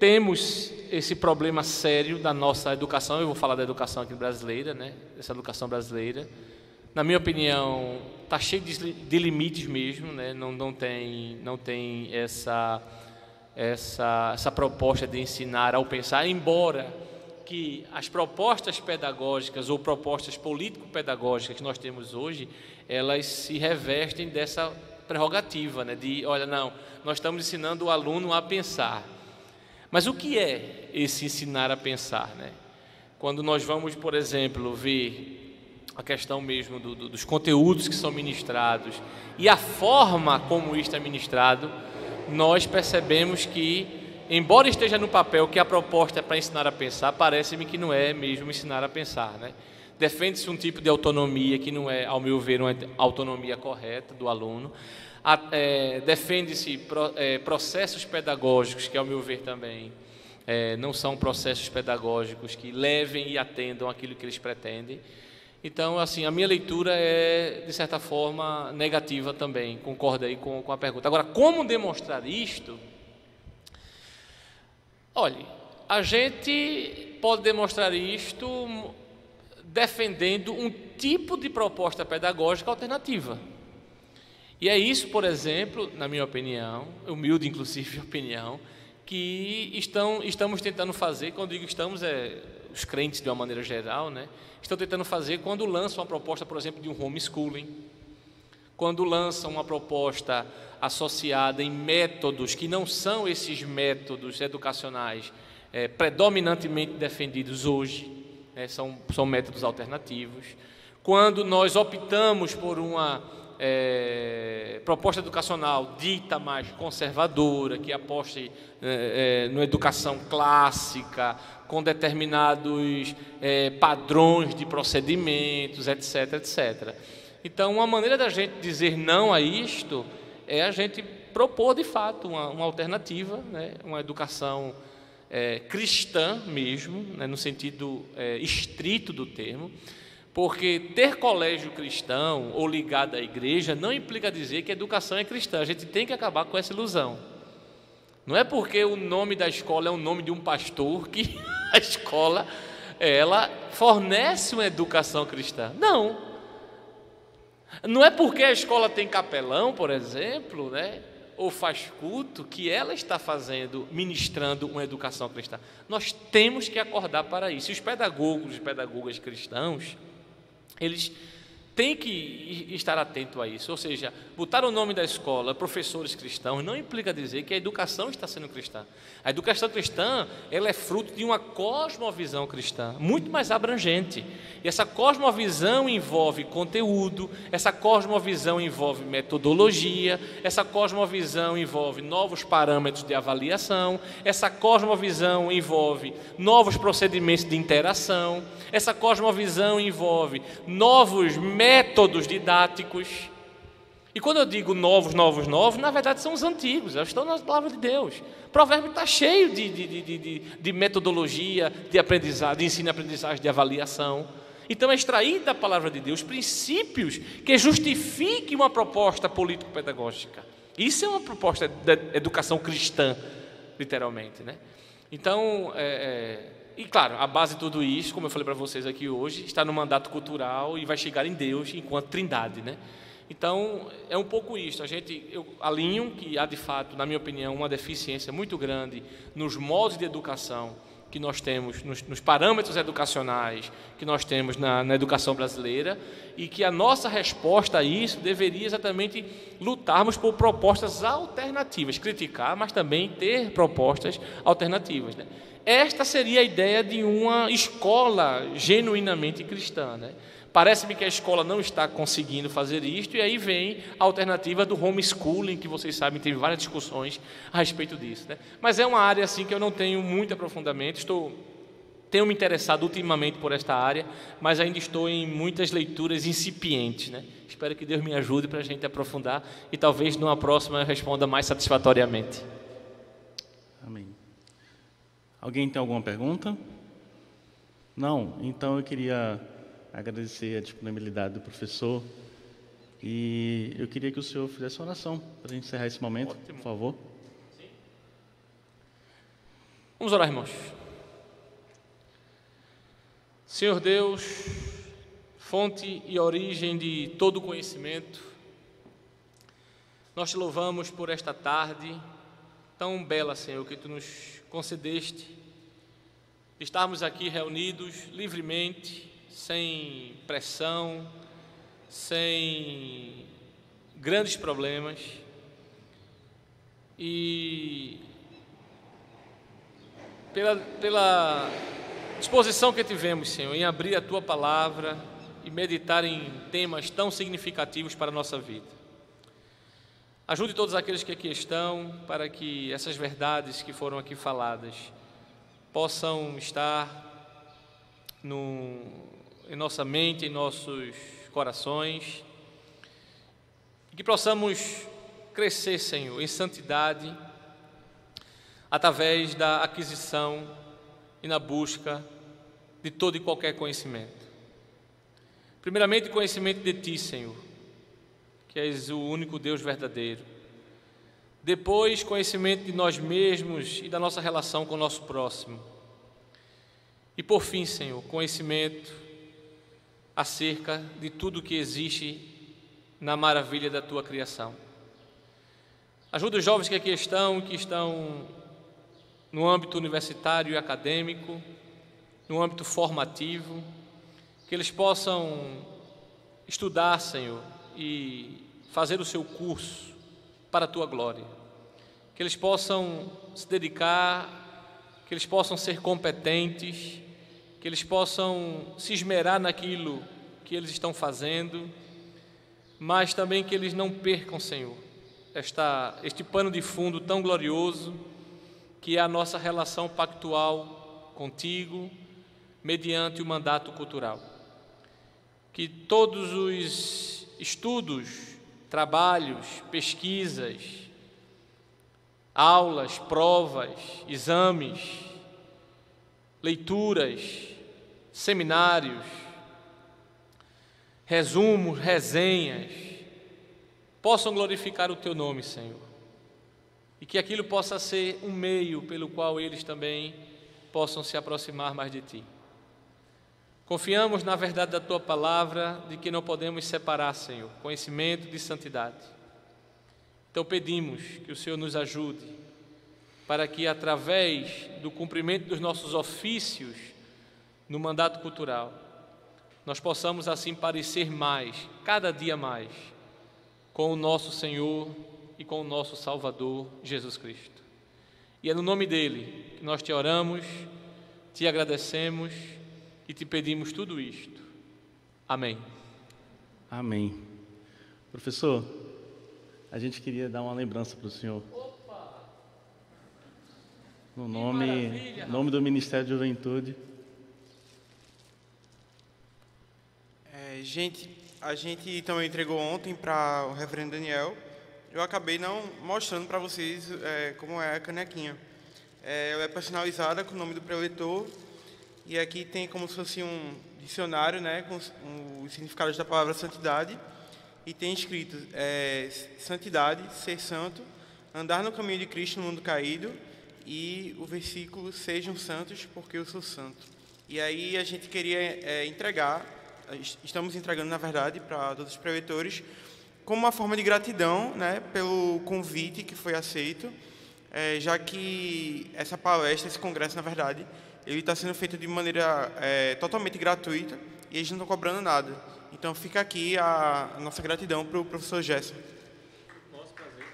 Temos esse problema sério da nossa educação. Eu vou falar da educação aqui brasileira, né? Essa educação brasileira, na minha opinião, está cheio de limites mesmo, né? Não tem essa proposta de ensinar ao pensar, embora que as propostas pedagógicas ou propostas político-pedagógicas que nós temos hoje, elas se revestem dessa prerrogativa, né? De, olha, não, nós estamos ensinando o aluno a pensar. Mas o que é esse ensinar a pensar, né? Quando nós vamos, por exemplo, ver a questão mesmo dos conteúdos que são ministrados e a forma como isto é ministrado, nós percebemos que, embora esteja no papel que a proposta é para ensinar a pensar, parece-me que não é mesmo ensinar a pensar, né? Defende-se um tipo de autonomia que não é, ao meu ver, uma autonomia correta do aluno. Defende-se processos pedagógicos que, ao meu ver, também não são processos pedagógicos que levem e atendam aquilo que eles pretendem. Então, assim, a minha leitura é, de certa forma, negativa também. Concordo aí com a pergunta. Agora, como demonstrar isto? Olha, a gente pode demonstrar isto defendendo um tipo de proposta pedagógica alternativa. E é isso, por exemplo, na minha opinião, humilde inclusive opinião, que estamos tentando fazer. Quando digo estamos, os crentes de uma maneira geral, né, estão tentando fazer quando lançam uma proposta, por exemplo, de um homeschooling, quando lançam uma proposta associada em métodos que não são esses métodos educacionais predominantemente defendidos hoje, né, são métodos alternativos. Quando nós optamos por uma proposta educacional dita mais conservadora, que aposte na educação clássica, com determinados padrões de procedimentos, etc, etc. Então, uma maneira da gente dizer não a isto é a gente propor, de fato, uma alternativa, né? Uma educação cristã mesmo, né? No sentido estrito do termo, porque ter colégio cristão ou ligado à igreja não implica dizer que a educação é cristã. A gente tem que acabar com essa ilusão. Não é porque o nome da escola é o nome de um pastor que a escola, ela fornece uma educação cristã. Não. Não é porque a escola tem capelão, por exemplo, né, ou faz culto, que ela está ministrando uma educação cristã. Nós temos que acordar para isso. E os pedagogos e pedagogas cristãos, eles têm que estar atentos a isso. Ou seja, botar o nome da escola, professores cristãos, não implica dizer que a educação está sendo cristã. A educação cristã, ela é fruto de uma cosmovisão cristã, muito mais abrangente. E essa cosmovisão envolve conteúdo, essa cosmovisão envolve metodologia, essa cosmovisão envolve novos parâmetros de avaliação, essa cosmovisão envolve novos procedimentos de interação, essa cosmovisão envolve novos métodos didáticos. E quando eu digo novos, na verdade são os antigos, eles estão na palavra de Deus. O provérbio está cheio de metodologia, de aprendizagem, de ensino e aprendizagem, de avaliação. Então é extrair da palavra de Deus princípios que justifiquem uma proposta político-pedagógica. Isso é uma proposta de educação cristã, literalmente, né? Então, e claro, a base de tudo isso, como eu falei para vocês aqui hoje, está no mandato cultural e vai chegar em Deus enquanto trindade, né? Então, é um pouco isso. Eu alinho que há, de fato, na minha opinião, uma deficiência muito grande nos modos de educação que nós temos, nos parâmetros educacionais que nós temos na educação brasileira, e que a nossa resposta a isso deveria exatamente lutarmos por propostas alternativas, criticar, mas também ter propostas alternativas, né? Esta seria a ideia de uma escola genuinamente cristã, né? Parece-me que a escola não está conseguindo fazer isto, e aí vem a alternativa do homeschooling, que vocês sabem, teve várias discussões a respeito disso, né? Mas é uma área assim que eu não tenho muito aprofundamento, tenho me interessado ultimamente por esta área, mas ainda estou em muitas leituras incipientes, né? Espero que Deus me ajude para a gente aprofundar e talvez numa próxima eu responda mais satisfatoriamente. Amém. Alguém tem alguma pergunta? Não? Então eu queria agradecer a disponibilidade do professor e eu queria que o senhor fizesse uma oração para encerrar esse momento. Ótimo. Por favor. Sim. Vamos orar, irmãos. Senhor Deus, fonte e origem de todo conhecimento, nós te louvamos por esta tarde tão bela, Senhor, que tu nos concedeste, estarmos aqui reunidos livremente, sem pressão, sem grandes problemas, e pela disposição que tivemos, Senhor, em abrir a Tua Palavra e meditar em temas tão significativos para a nossa vida. Ajude todos aqueles que aqui estão, para que essas verdades que foram aqui faladas possam estar em nossa mente, em nossos corações, e que possamos crescer, Senhor, em santidade, através da aquisição e na busca de todo e qualquer conhecimento. Primeiramente, conhecimento de Ti, Senhor, que és o único Deus verdadeiro. Depois, conhecimento de nós mesmos e da nossa relação com o nosso próximo. E por fim, Senhor, conhecimento acerca de tudo que existe na maravilha da Tua criação. Ajuda os jovens que aqui estão, no âmbito universitário e acadêmico, no âmbito formativo, que eles possam estudar, Senhor, e fazer o seu curso para a Tua glória. Que eles possam se dedicar, que eles possam ser competentes, que eles possam se esmerar naquilo que eles estão fazendo, mas também que eles não percam, Senhor, este pano de fundo tão glorioso, que é a nossa relação pactual contigo, mediante o mandato cultural. Que todos os estudos, trabalhos, pesquisas, aulas, provas, exames, leituras, seminários, resumos, resenhas, possam glorificar o Teu nome, Senhor. e que aquilo possa ser um meio pelo qual eles também possam se aproximar mais de Ti. Confiamos na verdade da Tua palavra, de que não podemos separar, Senhor, conhecimento de santidade. Então pedimos que o Senhor nos ajude, para que através do cumprimento dos nossos ofícios no mandato cultural, nós possamos assim parecer mais, cada dia mais, com o nosso Senhor e com o nosso Salvador, Jesus Cristo. E é no nome dele que nós te oramos, te agradecemos e te pedimos tudo isto. Amém. Amém. Professor, a gente queria dar uma lembrança para o senhor. No nome do Ministério de Juventude. A gente também entregou ontem para o reverendo Daniel. Eu acabei não mostrando para vocês como é a canequinha. Ela é personalizada com o nome do preletor, e aqui tem como se fosse um dicionário, né, com os significados da palavra santidade, e tem escrito santidade, ser santo, andar no caminho de Cristo no mundo caído, e o versículo, sejam santos porque eu sou santo. E aí a gente queria estamos entregando, na verdade, para todos os preletores, como uma forma de gratidão, né, pelo convite que foi aceito, já que essa palestra, esse congresso, na verdade, ele está sendo feito de maneira totalmente gratuita e eles não estão cobrando nada. Então fica aqui a nossa gratidão para o professor Gerson. Nosso prazer.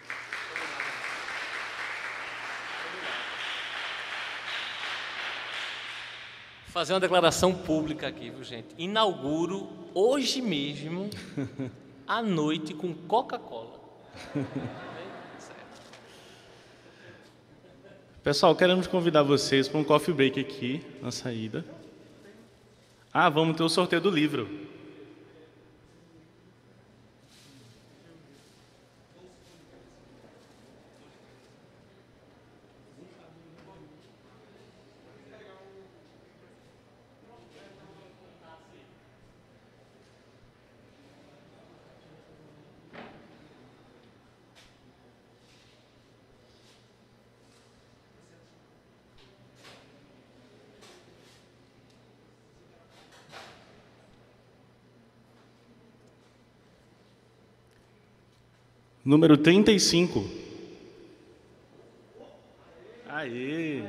Fazer uma declaração pública aqui, viu, gente? Inauguro hoje mesmo à noite com Coca-Cola. Pessoal, queremos convidar vocês para um coffee break aqui na saída. Vamos ter o sorteio do livro. Número 35. Aê!